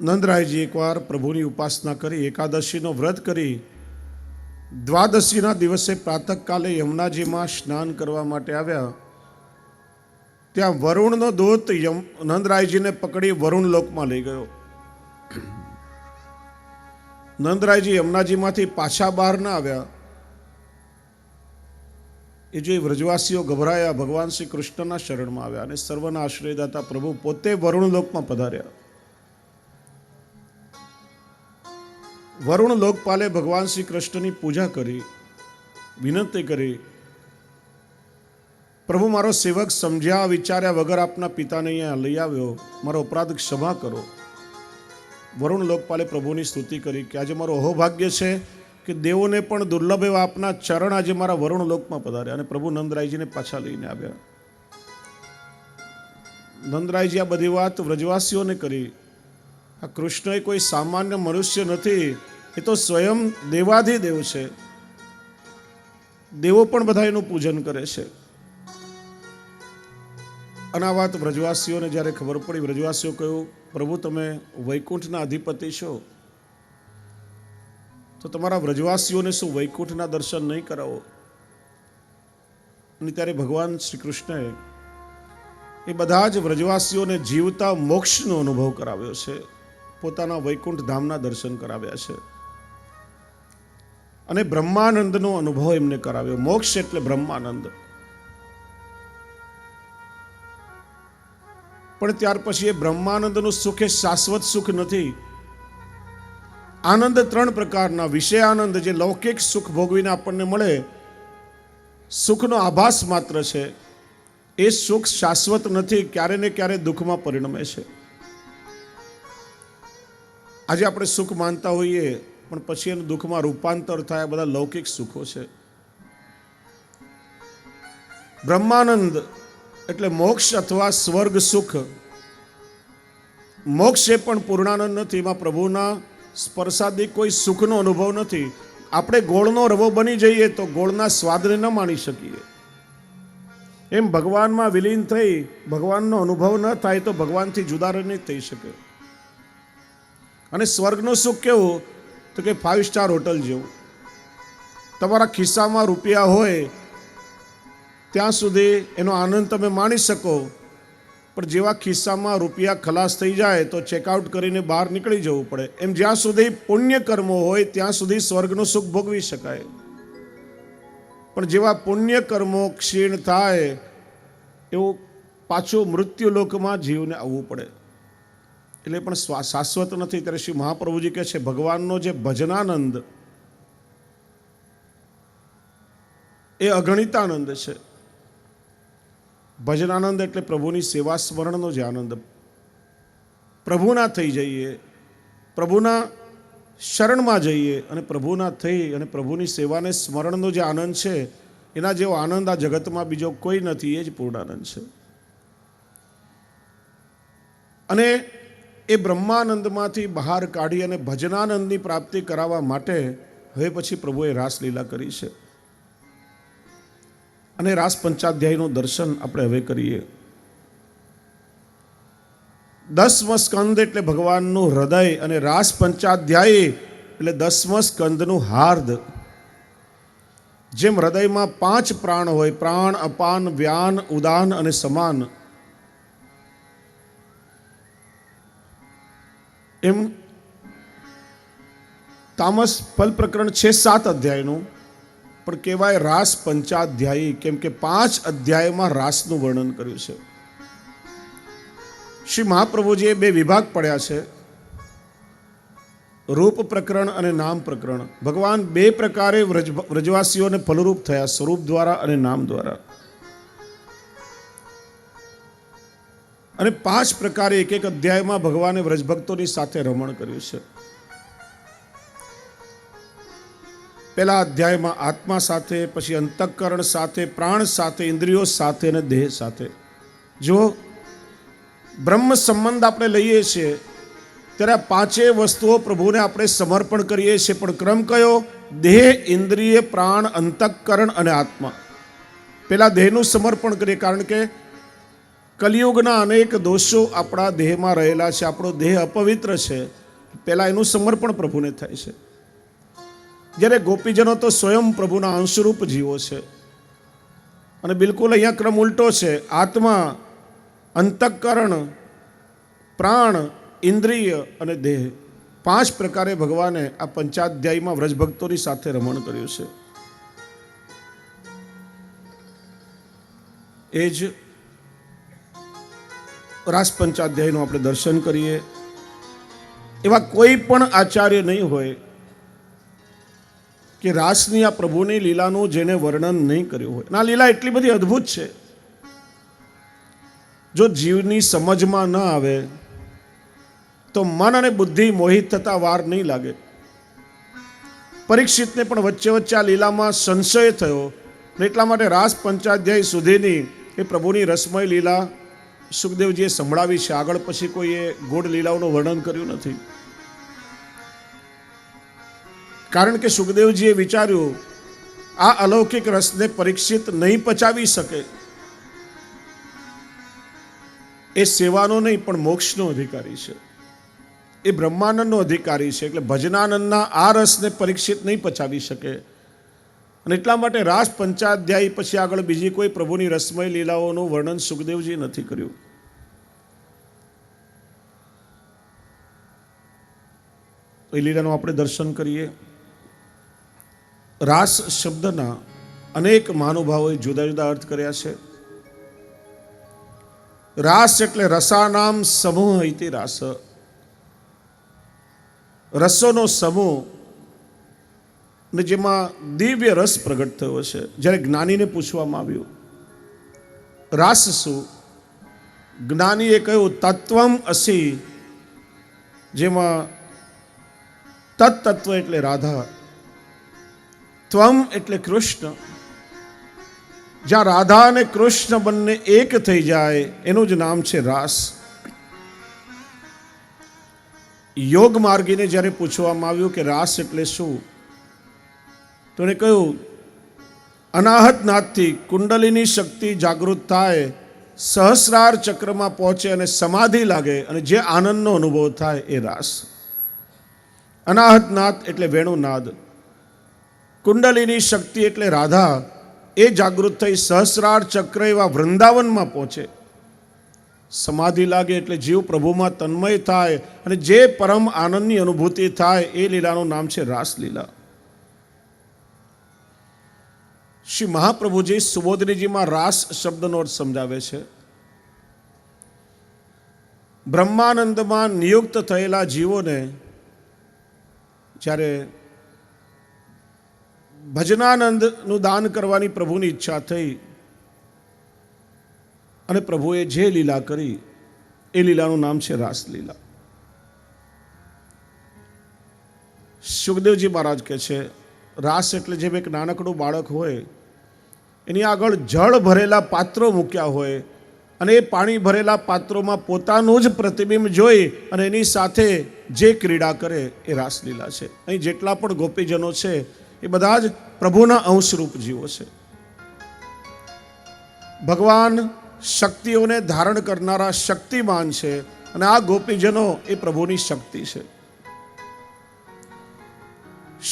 નંદરાયજી એકવાર પ્રભુની ઉપાસના કરી એકાદશીનો વ્રત કરી દ્વાદશીના દિવસે પ્રાતઃકાલે યમુનાજીમાં સ્નાન કરવા માટે આવ્યા ત્યાં વરુણનો દૂત નંદરાયજીને પકડી વરુણ લોકમાં લઈ ગયો નંદરાયજી યમુનાજીમાંથી પાછા બહાર ના આવ્યા એ જે વ્રજવાસીઓ ગભરાયા ભગવાન શ્રી કૃષ્ણના શરણમાં આવ્યા અને સર્વના આશ્રયદાતા પ્રભુ પોતે વરુણ લોકમાં પધાર્યા વરુણ લોકપાલે ભગવાન શ્રી કૃષ્ણની પૂજા કરી વિનંતી કરી પ્રભુ મારો સેવક સમજ્યા વિચાર્યા વગર આપના પિતાને અહીંયા લઈ આવ્યો મારો અપરાધ ક્ષમા કરો વરુણ લોકપાલે પ્રભુની સ્તુતિ કરી કે આજે મારો અહોભાગ્ય છે કે દેવોને પણ દુર્લભ એવા આપના ચરણ આજે મારા વરુણ લોકમાં પધાર્યા અને પ્રભુ નંદરાયજીને પાછા લઈને આવ્યા નંદરાયજી આ બધી વાત વ્રજવાસીઓને કરી આ કૃષ્ણ એ કોઈ સામાન્ય મનુષ્ય નથી એ તો સ્વયં દેવાધિદેવ છે દેવો પણ બધા એનું પૂજન કરે છે અને આ વાત વ્રજવાસીઓને જ્યારે ખબર પડી વ્રજવાસીઓ કહ્યું પ્રભુ તમે વૈકુંઠના અધિપતિ છો તો તમારા વ્રજવાસીઓને શું વૈકુંઠના દર્શન નહીં કરાવો અને ત્યારે ભગવાન શ્રી કૃષ્ણએ એ બધા જ વ્રજવાસીઓને જીવતા મોક્ષનો અનુભવ કરાવ્યો છે પોતાના વૈકુંઠ ધામના દર્શન કરાવ્યા છે અને બ્રહ્માનંદનો અનુભવ એમને કરાવ્યો મોક્ષ એટલે બ્રહ્માનંદ પણ ત્યાર પછી એ બ્રહ્માનંદનું સુખ એ શાશ્વત સુખ નથી આનંદ ત્રણ પ્રકારના વિષયાનંદ જે લૌકિક સુખ ભોગવીને આપણને મળે સુખનો આભાસ માત્ર છે એ સુખ શાશ્વત નથી ક્યારે ને ક્યારે દુઃખમાં પરિણમે છે આજે આપણે સુખ માનતા હોઈએ પણ પછી એનું દુઃખમાં રૂપાંતર થાય બધા લૌકિક સુખો છે બ્રહ્માનંદ એટલે મોક્ષ અથવા સ્વર્ગ સુખ મોક્ષ એ પણ પૂર્ણાનંદ નથી એમાં પ્રભુના સ્પર્શાદી કોઈ સુખનો અનુભવ નથી. આપણે ગોળનો રવો બની જઈએ તો ગોળના સ્વાદને ન માણી શકીએ. એમ ભગવાનમાં વિલીન થઈ ભગવાનનો અનુભવ ન થાય તો ભગવાનથી જુદા નહીં થઈ શકે. અને સ્વર્ગનું સુખ કેવું? તો કે 5 સ્ટાર હોટલ જેવું. તમારા ખિસ્સામાં રૂપિયા હોય ત્યાં સુધી એનો આનંદ તમે માણી શકો, પણ જેવા ખિસ્સામાં રૂપિયા ખલાસ થઈ જાય તો ચેકઆઉટ કરીને બહાર નીકળી જવું પડે. એમ જ્યાં સુધી પુણ્ય કર્મો હોય ત્યાં સુધી સ્વર્ગનું સુખ ભોગવી શકાય, પણ જેવા પુણ્ય કર્મો ક્ષીણ થાય એવું પાછું મૃત્યુલોકમાં જીવને આવવું પડે. એટલે પણ શાશ્વત નથી. ત્યારે શ્રી મહાપ્રભુજી કહે છે ભગવાનનો જે ભજનાનંદ એ અગણિત આનંદ છે. ભજનાનંદ એટલે પ્રભુની સેવા સ્મરણનો જે આનંદ. પ્રભુના થઈ જઈએ, પ્રભુના શરણમાં જઈએ અને પ્રભુના થઈ અને પ્રભુની સેવાને સ્મરણનો જે આનંદ છે, એના જેવો આનંદ આ જગતમાં બીજો કોઈ નથી. એ જ પૂર્ણાનંદ છે. અને એ બ્રહ્માનંદમાંથી બહાર કાઢી અને ભજનાનંદની પ્રાપ્તિ કરાવવા માટે હવે પછી પ્રભુએ રાસલીલા કરી છે. અને રાસ પંચાધ્યાયનું દર્શન આપણે હવે કરીએ. 10મો સ્કંદ એટલે ભગવાનનું હૃદય અને રાસ પંચાધ્યાય એટલે 10મો સ્કંદનું હાર્દ. જેમ હૃદયમાં 5 પ્રાણ હોય, પ્રાણ, અપાન, વ્યાન, ઉદાન અને સમાન, એમ તામસ ફલ પ્રકરણ 6-7 અધ્યાયનું પણ કહેવાય રાસ પંચાધ્યાયી, કેમ કે 5 અધ્યાયમાં રાસનું વર્ણન કર્યું છે. શ્રી મહાપ્રભુજીએ 2 વિભાગ પડ્યા છે, રૂપ પ્રકરણ અને નામ પ્રકરણ. ભગવાન 2 પ્રકારે વ્રજવાસીઓને ફલરૂપ થયા, સ્વરૂપ દ્વારા અને નામ દ્વારા. અને 5 પ્રકારે એક અધ્યાયમાં ભગવાને વ્રજભક્તોની સાથે રમણ કર્યું છે. પહેલા અધ્યાયમાં આત્મા સાથે, પછી અંતઃકરણ સાથે, પ્રાણ સાથે, ઇન્દ્રિયો સાથે અને દેહ સાથે. જો બ્રહ્મ સંબંધ આપણે લઈએ છીએ ત્યારે આ 5 વસ્તુઓ પ્રભુને આપણે સમર્પણ કરીએ છીએ. પણ ક્રમ કયો? દેહ, ઇન્દ્રિય, પ્રાણ, અંતઃકરણ અને આત્મા. પહેલા દેહનું સમર્પણ કરીએ, કારણ કે કલિયુગના અનેક દોષો આપણા દેહમાં રહેલા છે. આપણો દેહ અપવિત્ર છે. પહેલાં એનું સમર્પણ પ્રભુને થાય છે. જ્યારે ગોપીજનો તો સ્વયં પ્રભુના અંશરૂપ જીવો છે. અને બિલકુલ અહીંયા ક્રમ ઉલટો છે. આત્મા, અંતઃકરણ, પ્રાણ, ઇન્દ્રિય અને દેહ, 5 પ્રકારે ભગવાને આ પંચાધ્યાયમાં વ્રજભક્તોની સાથે રમણ કર્યું છે. એ જ રાસ પંચાધ્યાયનું આપણે દર્શન કરીએ. એવા કોઈ પણ આચાર્ય નહીં હોય કે રાસની આ પ્રભુની લીલાનું જેને વર્ણન નહીં કર્યું હોય. આ લીલા એટલી બધી અદ્ભુત છે, જો જીવની સમજમાં ન આવે તો મન અને બુદ્ધિ મોહિત થતા વાર નહીં લાગે. પરીક્ષિતને પણ વચ્ચે વચ્ચે આ લીલામાં સંશય થયો, એટલા માટે રાસ પંચાધ્યાય સુધીની એ પ્રભુની રસમય લીલા સુખદેવજીએ સંભળાવી છે. આગળ પછી કોઈએ ગોળ લીલાઓનું વર્ણન કર્યું નથી. કારણ કે સુખદેવજીએ વિચાર્યું આ અલૌકિક રસને પરીક્ષિત નહીં પચાવી શકે. એ સેવાનો નહીં પણ મોક્ષનો અધિકારી છે, એ બ્રહ્માનંદનો અધિકારી છે. એટલે ભજનાનંદના આ રસને પરીક્ષિત નહીં પચાવી શકે. અને એટલા માટે રાસ પંચાધ્યાય પછી આગળ બીજી કોઈ પ્રભુની રસમય લીલાઓનું વર્ણન સુખદેવજી નથી કર્યું. એ લીલાનું આપણે દર્શન કરીએ. રાસ શબ્દના અનેક મહાનુભાવોએ જુદા જુદા અર્થ કર્યા છે. રાસ એટલે રસાનામ સમૂહ ઇતિ રાસ, રસોનો સમૂહ, ને જેમાં દિવ્ય રસ પ્રગટ થયો છે. જ્યારે જ્ઞાનીને પૂછવામાં આવ્યું રાસ શું, જ્ઞાનીએ કહ્યું તત્વમ અસી, જેમાં તત્વ એટલે રાધા, ત્વમ એટલે કૃષ્ણ. જ્યાં રાધા અને કૃષ્ણ બંને એક થઈ જાય એનું જ નામ છે રાસ. યોગ માર્ગીને જ્યારે પૂછવામાં આવ્યું કે રાસ એટલે શું, તો એણે કહ્યું અનાહત નાદથી કુંડલીની શક્તિ જાગૃત થાય, સહસ્રાર ચક્રમાં પહોંચે અને સમાધિ લાગે અને જે આનંદનો અનુભવ થાય એ રાસ. અનાહત નાદ એટલે વેણુનાદ, કુંડલીની શક્તિ એટલે રાધા, એ જાગૃત થઈ સહસ્રાર ચક્ર એવા વૃંદાવનમાં પહોંચે, સમાધિ લાગે એટલે જીવ પ્રભુમાં તન્મય થાય અને જે પરમ આનંદની અનુભૂતિ થાય એ લીલાનું નામ છે રાસલીલા. શ્રી મહાપ્રભુજી સુબોધનીજીમાં રાસ શબ્દનો અર્થ સમજાવે છે. બ્રહ્માનંદમાં નિયુક્ત થયેલા જીવોને જ્યારે ભજનાનંદનું દાન કરવાની પ્રભુની ઈચ્છા થઈ અને પ્રભુએ જે લીલા કરી એ લીલાનું નામ છે રાસલીલા. સુખદેવજી મહારાજ કહે છે રાસ એટલે જેમ એક નાનકડું બાળક હોય, એની આગળ જળ ભરેલા પાત્રો મૂક્યા હોય અને એ પાણી ભરેલા પાત્રોમાં પોતાનું જ પ્રતિબિંબ જોઈ અને એની સાથે જે ક્રીડા કરે એ રાસલીલા છે. અહીં જેટલા પણ ગોપીજનો છે એ બધા જ પ્રભુના અંશરૂપ જીવો છે. ભગવાન શક્તિઓને ધારણ કરનારા શક્તિમાન છે અને આ ગોપીજનો એ પ્રભુની શક્તિ છે.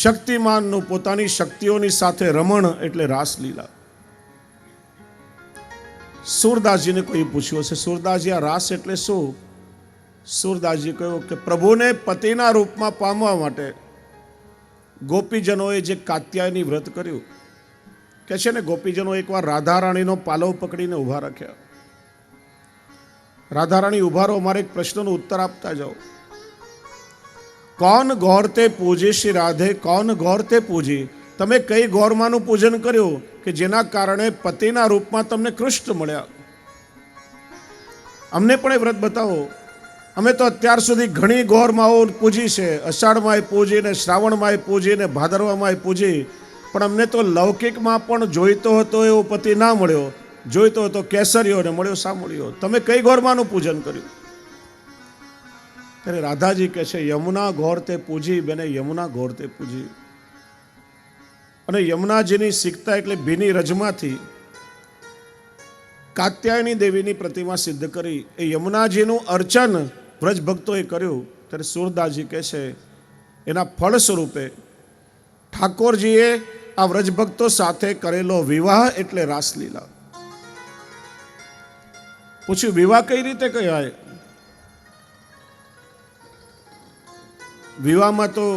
શક્તિમાનનું પોતાની શક્તિઓની સાથે રમણ એટલે રાસલીલા. સુરદાસજીને કોઈ પૂછ્યું હશે, સુરદાસજી આ રાસ એટલે શું? સુરદાસજી કહ્યું કે પ્રભુને પતિના રૂપમાં પામવા માટે ગોપીજનોએ જે કાત્યાયની વ્રત કર્યું, કે છે ને ગોપીજનો એકવાર રાધારાણીનો પાલવ પકડીને ઊભા રાખ્યા. રાધારાણી ઉભા રહો, અમારે એક પ્રશ્નનો ઉત્તર આપતા જાઓ. કોણ ગૌરતે પૂજી શ્રી રાધે, કોણ ગૌરતે પૂજી? તમે કઈ ગૌરમાનું પૂજન કર્યું કે જેના કારણે પતિના રૂપમાં તમને કૃષ્ણ મળ્યા? અમને પણ એ વ્રત બતાવો. અમે તો અત્યાર સુધી ઘણી ગૌરમાઓ પૂજી છે, અષાઢમાં પૂજી ને શ્રાવણમાં પૂજી ને ભાદરવામાં પૂજી, પણ અમને તો લૌકિકમાં પણ જોઈતો હતો એવો પતિ ના મળ્યો, જોઈતો હતો કેસરીઓ ને મળ્યો સામળ્યો. તમે કઈ ગૌરમાનું પૂજન કર્યું? ત્યારે રાધાજી કહે છે યમુના ગૌરતે પૂજી, બેને યમુના ગૌરતે પૂજી. અને યમુનાજીની સિકતા એટલે ભીની રજમાંથી કાત્યાયની દેવીની પ્રતિમા સિદ્ધ કરી. એ યમુનાજીનું અર્ચન વ્રજ ભક્તોએ કર્યું. ત્યારે સુરદાસજી કહે છે એના ફળ સ્વરૂપે ઠાકોરજીએ આ વ્રજ ભક્તો સાથે કરેલો વિવાહ એટલે રાસલીલા. પૂછ્યું વિવાહ કઈ રીતે કહેવાય? વિવાહમાં તો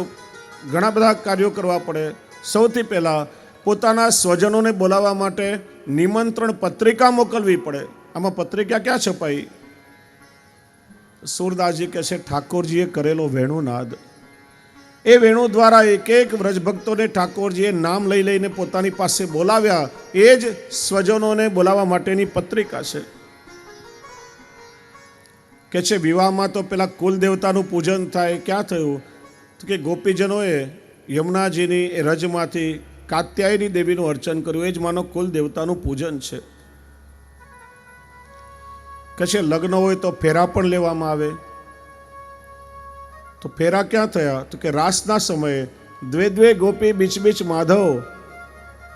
ઘણા બધા કાર્યો કરવા પડે. સૌથી પહેલાં પોતાના સ્વજનોને બોલાવવા માટે નિમંત્રણ પત્રિકા મોકલવી પડે. આમાં પત્રિકા ક્યાં છપાઈ? સુરદાસજી કહે છે ઠાકોરજીએ કરેલો વેણુનાદ, એ વેણુ દ્વારા એક એક વ્રજભક્તોને ઠાકોરજીએ નામ લઈ લઈને પોતાની પાસે બોલાવ્યા. એ જ સ્વજનોને બોલાવવા માટેની પત્રિકા છે. કે છે વિવાહમાં તો પેલા કુલ દેવતાનું પૂજન થાય. ક્યાં થયું? તો કે ગોપીજનોએ યમુનાજીની એ રજમાંથી કાત્યાયની દેવીનું અર્ચન કર્યું. એ જ માનો કુલ દેવતાનું પૂજન છે. કે છે લગ્ન હોય તો ફેરા પણ લેવામાં આવે. તો ફેરા ક્યાં થયા? તો કે રાસના સમયે દ્વે દ્વે ગોપી બીચ બીચ માધવ,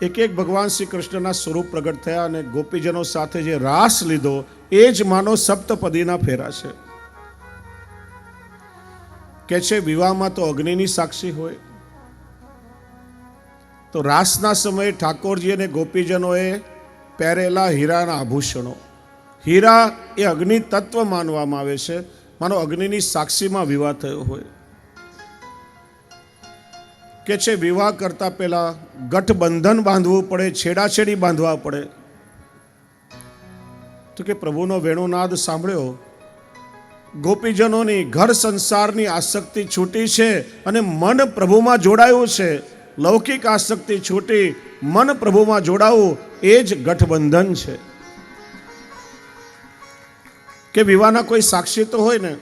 એક એક ભગવાન શ્રી કૃષ્ણના સ્વરૂપ પ્રગટ થયા અને ગોપીજનો સાથે જે રાસ લીધો એ જ માનો સપ્તપદીના ફેરા છે. કે છે વિવાહમાં તો અગ્નિની સાક્ષી હોય. તો રાસના સમયે ઠાકોરજી અને ગોપીજનોએ પહેરેલા હીરાના આભૂષણો, હીરા એ અગ્નિ તત્વ માનવામાં આવે છે. માનો અગ્નિની સાક્ષીમાં વિવાહ થયો હોય. કે છે વિવાહ કરતા પહેલા ગઠબંધન બાંધવું પડે, છેડાછેડી બાંધવા પડે. તો કે પ્રભુનો વેણુનાદ સાંભળ્યો, ગોપીજનોની ઘર સંસારની આસક્તિ છૂટી છે અને મન પ્રભુમાં જોડાયું છે. લૌકિક આસક્તિ છૂટી મન પ્રભુમાં જોડાવું એ જ ગઠબંધન છે. કે વિવાહના કોઈ સાક્ષી તો હોય ને.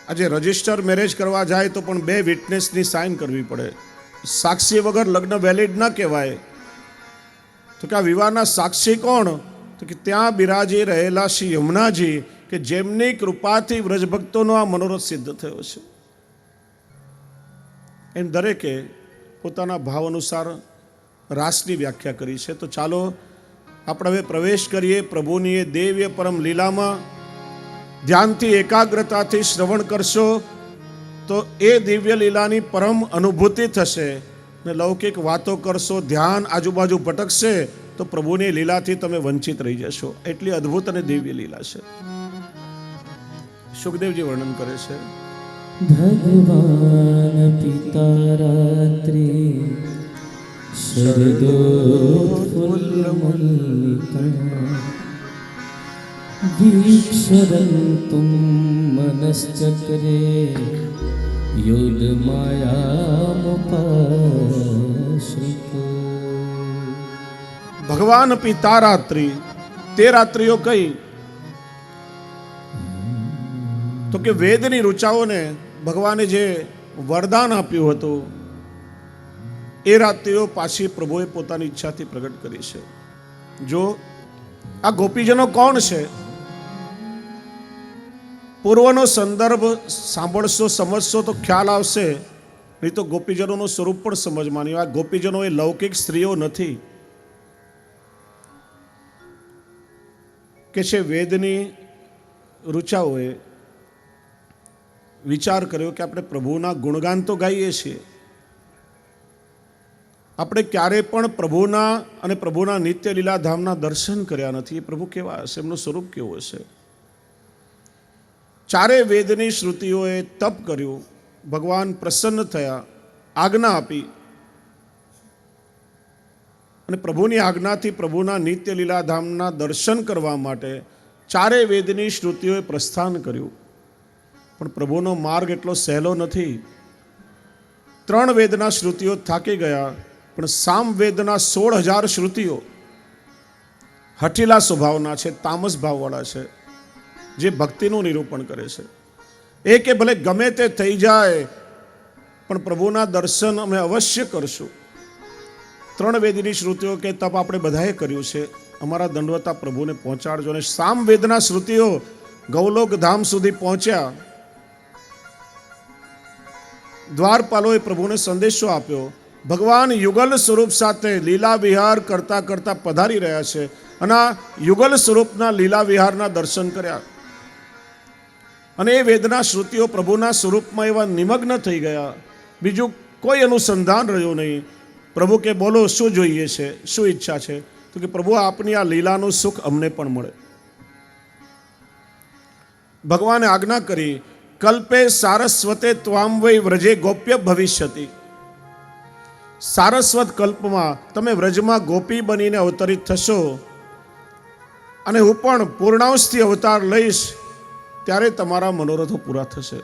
આજે રજિસ્ટર મેરેજ કરવા જાય તો પણ 2 વિટનેસની સાઇન કરવી પડે. સાક્ષી વગર લગ્ન વેલિડ ન કહેવાય. તો કે આ વિવાહના સાક્ષી કોણ? તો કે ત્યાં બિરાજી રહેલા શ્રી યમુનાજી કે જેમની કૃપાથી વ્રજભક્તોનો આ મનોરથ સિદ્ધ થયો છે. એમ દરેકે પોતાના ભાવ અનુસાર રાસની વ્યાખ્યા કરી છે. તો ચાલો આપણે હવે પ્રવેશ કરીએ પ્રભુની એ દેવ્ય પરમ લીલામાં. ધ્યાનથી એકાગ્રતાથી શ્રવણ કરશો તો એ દિવ્ય લીલાની પરમ અનુભૂતિ થશે. ને લૌકિક વાતો કરશો, ધ્યાન આજુબાજુ ભટકશે તો પ્રભુની લીલાથી તમે વંચિત રહી જશો. એટલી અદ્ભુત અને દિવ્ય લીલા છે. સુખદેવજી વર્ણન કરે છે, ભગવાન પિતા રાત્રિ શરદોત્ફુલ્લ મલ્લિકા વીક્ષરન્તુમ મનશ્ચક્રે યોગ માયામુપાશ્રિત. ભગવાન પિતા રાત્રિ. તે રાત્રિઓ કઈ? તો કે વેદની ઋચાઓને ભગવાને જે વરદાન આપ્યું હતું એ રાત્રિઓ પાછી પ્રભુએ પોતાની ઈચ્છાથી પ્રગટ કરી છે. જો આ ગોપીજનો કોણ છે? પૂર્વનો સંદર્ભ સાંભળશો, સમજશો તો ખ્યાલ આવશે. નહીં તો ગોપીજનોનું સ્વરૂપ પણ સમજવાની. આ ગોપીજનો એ લૌકિક સ્ત્રીઓ નથી કે છે વેદની ઋચાઓએ વિચાર કર્યો કે આપણે પ્રભુના ગુણગાન તો ગાઈએ છીએ, આપણે ક્યારે પણ પ્રભુના અને પ્રભુના નિત્ય લીલાધામના દર્શન કર્યા નથી. પ્રભુ કેવા હશે, એમનું સ્વરૂપ કેવું હશે? ચારે વેદની શ્રુતિઓએ તપ કર્યું, ભગવાન પ્રસન્ન થયા, આજ્ઞા આપી અને પ્રભુની આજ્ઞાથી પ્રભુના નિત્ય લીલાધામના દર્શન કરવા માટે ચારે વેદની શ્રુતિઓએ પ્રસ્થાન કર્યું. પણ પ્રભુનો માર્ગ એટલો સહેલો નથી. 3 વેદના શ્રુતિઓ થાકી ગયા, પણ સામવેદના 16,000 શ્રુતિઓ હઠીલા સ્વભાવના છે, તામસ ભાવવાળા છે, જે ભક્તિનું નિરૂપણ કરે છે. એ કે ભલે ગમે તે થઈ જાય પણ પ્રભુના દર્શન અમે અવશ્ય કરશું. 3 વેદની શ્રુતિઓ કે તપ આપણે બધાએ કર્યું છે, અમારા દંડવતા પ્રભુને પહોંચાડજો. અને સામવેદના શ્રુતિઓ ગૌલોક ધામ સુધી પહોંચ્યા. દ્વારપાલોએ પ્રભુને સંદેશો આપ્યો, ભગવાન યુગલ સ્વરૂપ સાથે લીલા વિહાર કરતા કરતા પધારી રહ્યા છે. અને આ યુગલ સ્વરૂપના લીલા વિહારના દર્શન કર્યા. અને એ વેદના શ્રુતિઓ પ્રભુના સ્વરૂપમાં એવા નિમગ્ન થઈ ગયા, બીજું કોઈ અનુસંધાન રહ્યું નહીં. પ્રભુ કે બોલો શું જોઈએ છે, શું ઈચ્છા છે? તો કે પ્રભુ આપની આ લીલાનું સુખ અમને પણ મળે. ભગવાને આજ્ઞા કરી, કલ્પે સારસ્વતે ત્વામ વૈ વ્રજે ગોપ્ય ભવિષ્યતિ. સારસ્વત કલ્પમાં તમે વ્રજમાં ગોપી બનીને અવતરિત થશો અને હું પણ પૂર્ણાંશથી અવતાર લઈશ, ત્યારે તમારા મનોરથો પૂરા થશે.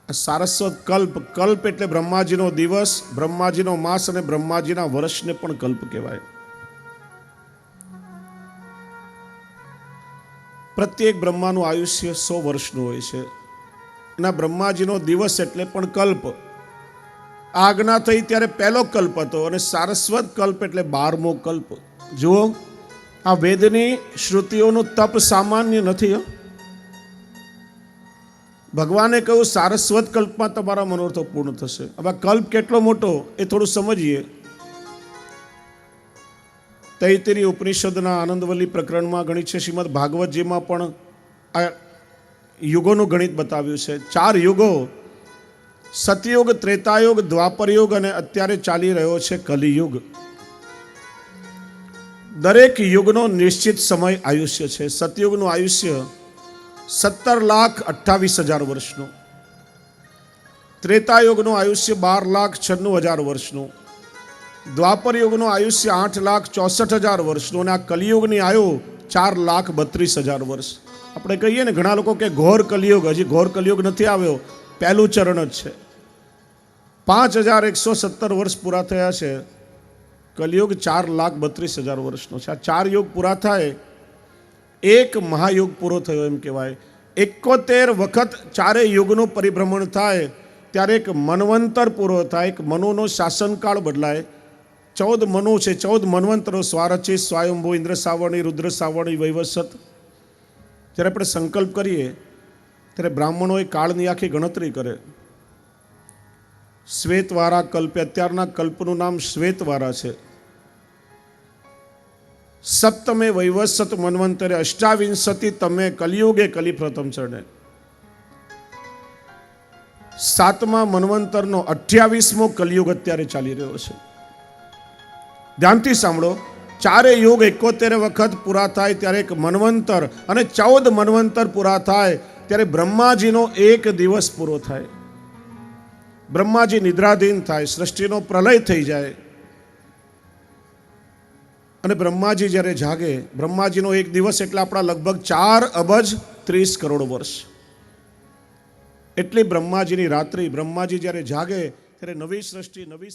સારસ્વત કલ્પ, કલ્પ એટલે બ્રહ્માજીનો દિવસ, બ્રહ્માજીનો માસ અને બ્રહ્માજીના વર્ષને પણ કલ્પ કહેવાય. પ્રત્યેક બ્રહ્માનું આયુષ્ય 100 વર્ષનું હોય છે. અને બ્રહ્માજીનો દિવસ એટલે પણ કલ્પ. આજ્ઞા થઈ ત્યારે પહેલો કલ્પ હતો અને સારસ્વત કલ્પ એટલે 12મો કલ્પ. જુઓ, આ વેદની શ્રુતિઓનું તપ સામાન્ય નથી. ભગવાને કહ્યું સારસ્વત કલ્પમાં તમારા મનોરથો પૂર્ણ થશે. હવે કલ્પ કેટલો મોટો એ થોડું સમજીએ. તૈત્તરીય ઉપનિષદના આનંદવલ્લી પ્રકરણમાં ગણિત છે, શ્રીમદ ભાગવતજીમાં પણ આ યુગોનું ગણિત બતાવ્યું છે. 4 યુગો, સતયુગ, ત્રેતાયુગ, દ્વાપરયુગ અને અત્યારે ચાલી રહ્યો છે કલિયુગ. દરેક યુગનો નિશ્ચિત સમય આયુષ્ય છે. સતયુગનું આયુષ્ય 17,28,000 વર્ષનું, ત્રેતાયુગનું આયુષ્ય 12,96,000 વર્ષનું, દ્વાપર યુગનું આયુષ્ય 8,64,000 વર્ષનું અને આ કલિયુગની આયુ 4,32,000 વર્ષ. આપણે કહીએ ને, ઘણા લોકો કે ઘોર કલિયુગ, હજી ઘોર કલિયુગ નથી આવ્યો, પહેલું ચરણ જ છે. 5,117 વર્ષ પૂરા થયા છે. કલિયુગ 4,32,000 વર્ષનો છે. આ 4 યુગ પૂરા થાય, એક મહાયુગ પૂરો થયો એમ કહેવાય. 71 વખત 4 યુગનું પરિભ્રમણ થાય ત્યારે એક મન્વંતર પૂરો થાય, એક મનુનો શાસનકાળ બદલાય. 14 મનુ છે, 14 મન્વંતરો, સ્વારચિત, સ્વયંભૂ, ઇન્દ્ર સાવરણી, રુદ્ર સાવરણી, વૈવસ્વત. જ્યારે આપણે સંકલ્પ કરીએ ત્યારે બ્રાહ્મણોએ કાળની આખી ગણતરી કરે. શ્વેતવારા કલ્પે, અત્યારના કલ્પનું નામ શ્વેતવારા છે. સપ્તમે વૈવસ્વત મન્વંતરે અષ્ટાવિંશતિ તમે કલિયુગે કલિ પ્રથમ ચરણે. 7મા મન્વંતરનો 28મો કલિયુગ અત્યારે ચાલી રહ્યો છે. ધ્યાનથી સાંભળો, 4 યુગ 71 વખત પૂરા થાય ત્યારે એક મન્વંતર, અને 14 મન્વંતર પૂરા થાય ત્યારે બ્રહ્માજીનો એક દિવસ પૂરો થાય. બ્રહ્માજી નિદ્રાધીન થાય, સૃષ્ટિનો પ્રલય થઈ જાય, અને બ્રહ્માજી જ્યારે જાગે, બ્રહ્માજીનો એક દિવસ એટલે આપણા લગભગ 4 અબજ 30 કરોડ વર્ષ. એટલી બ્રહ્માજીની રાત્રિ. બ્રહ્માજી જ્યારે જાગે ત્યારે નવી સૃષ્ટિ, નવી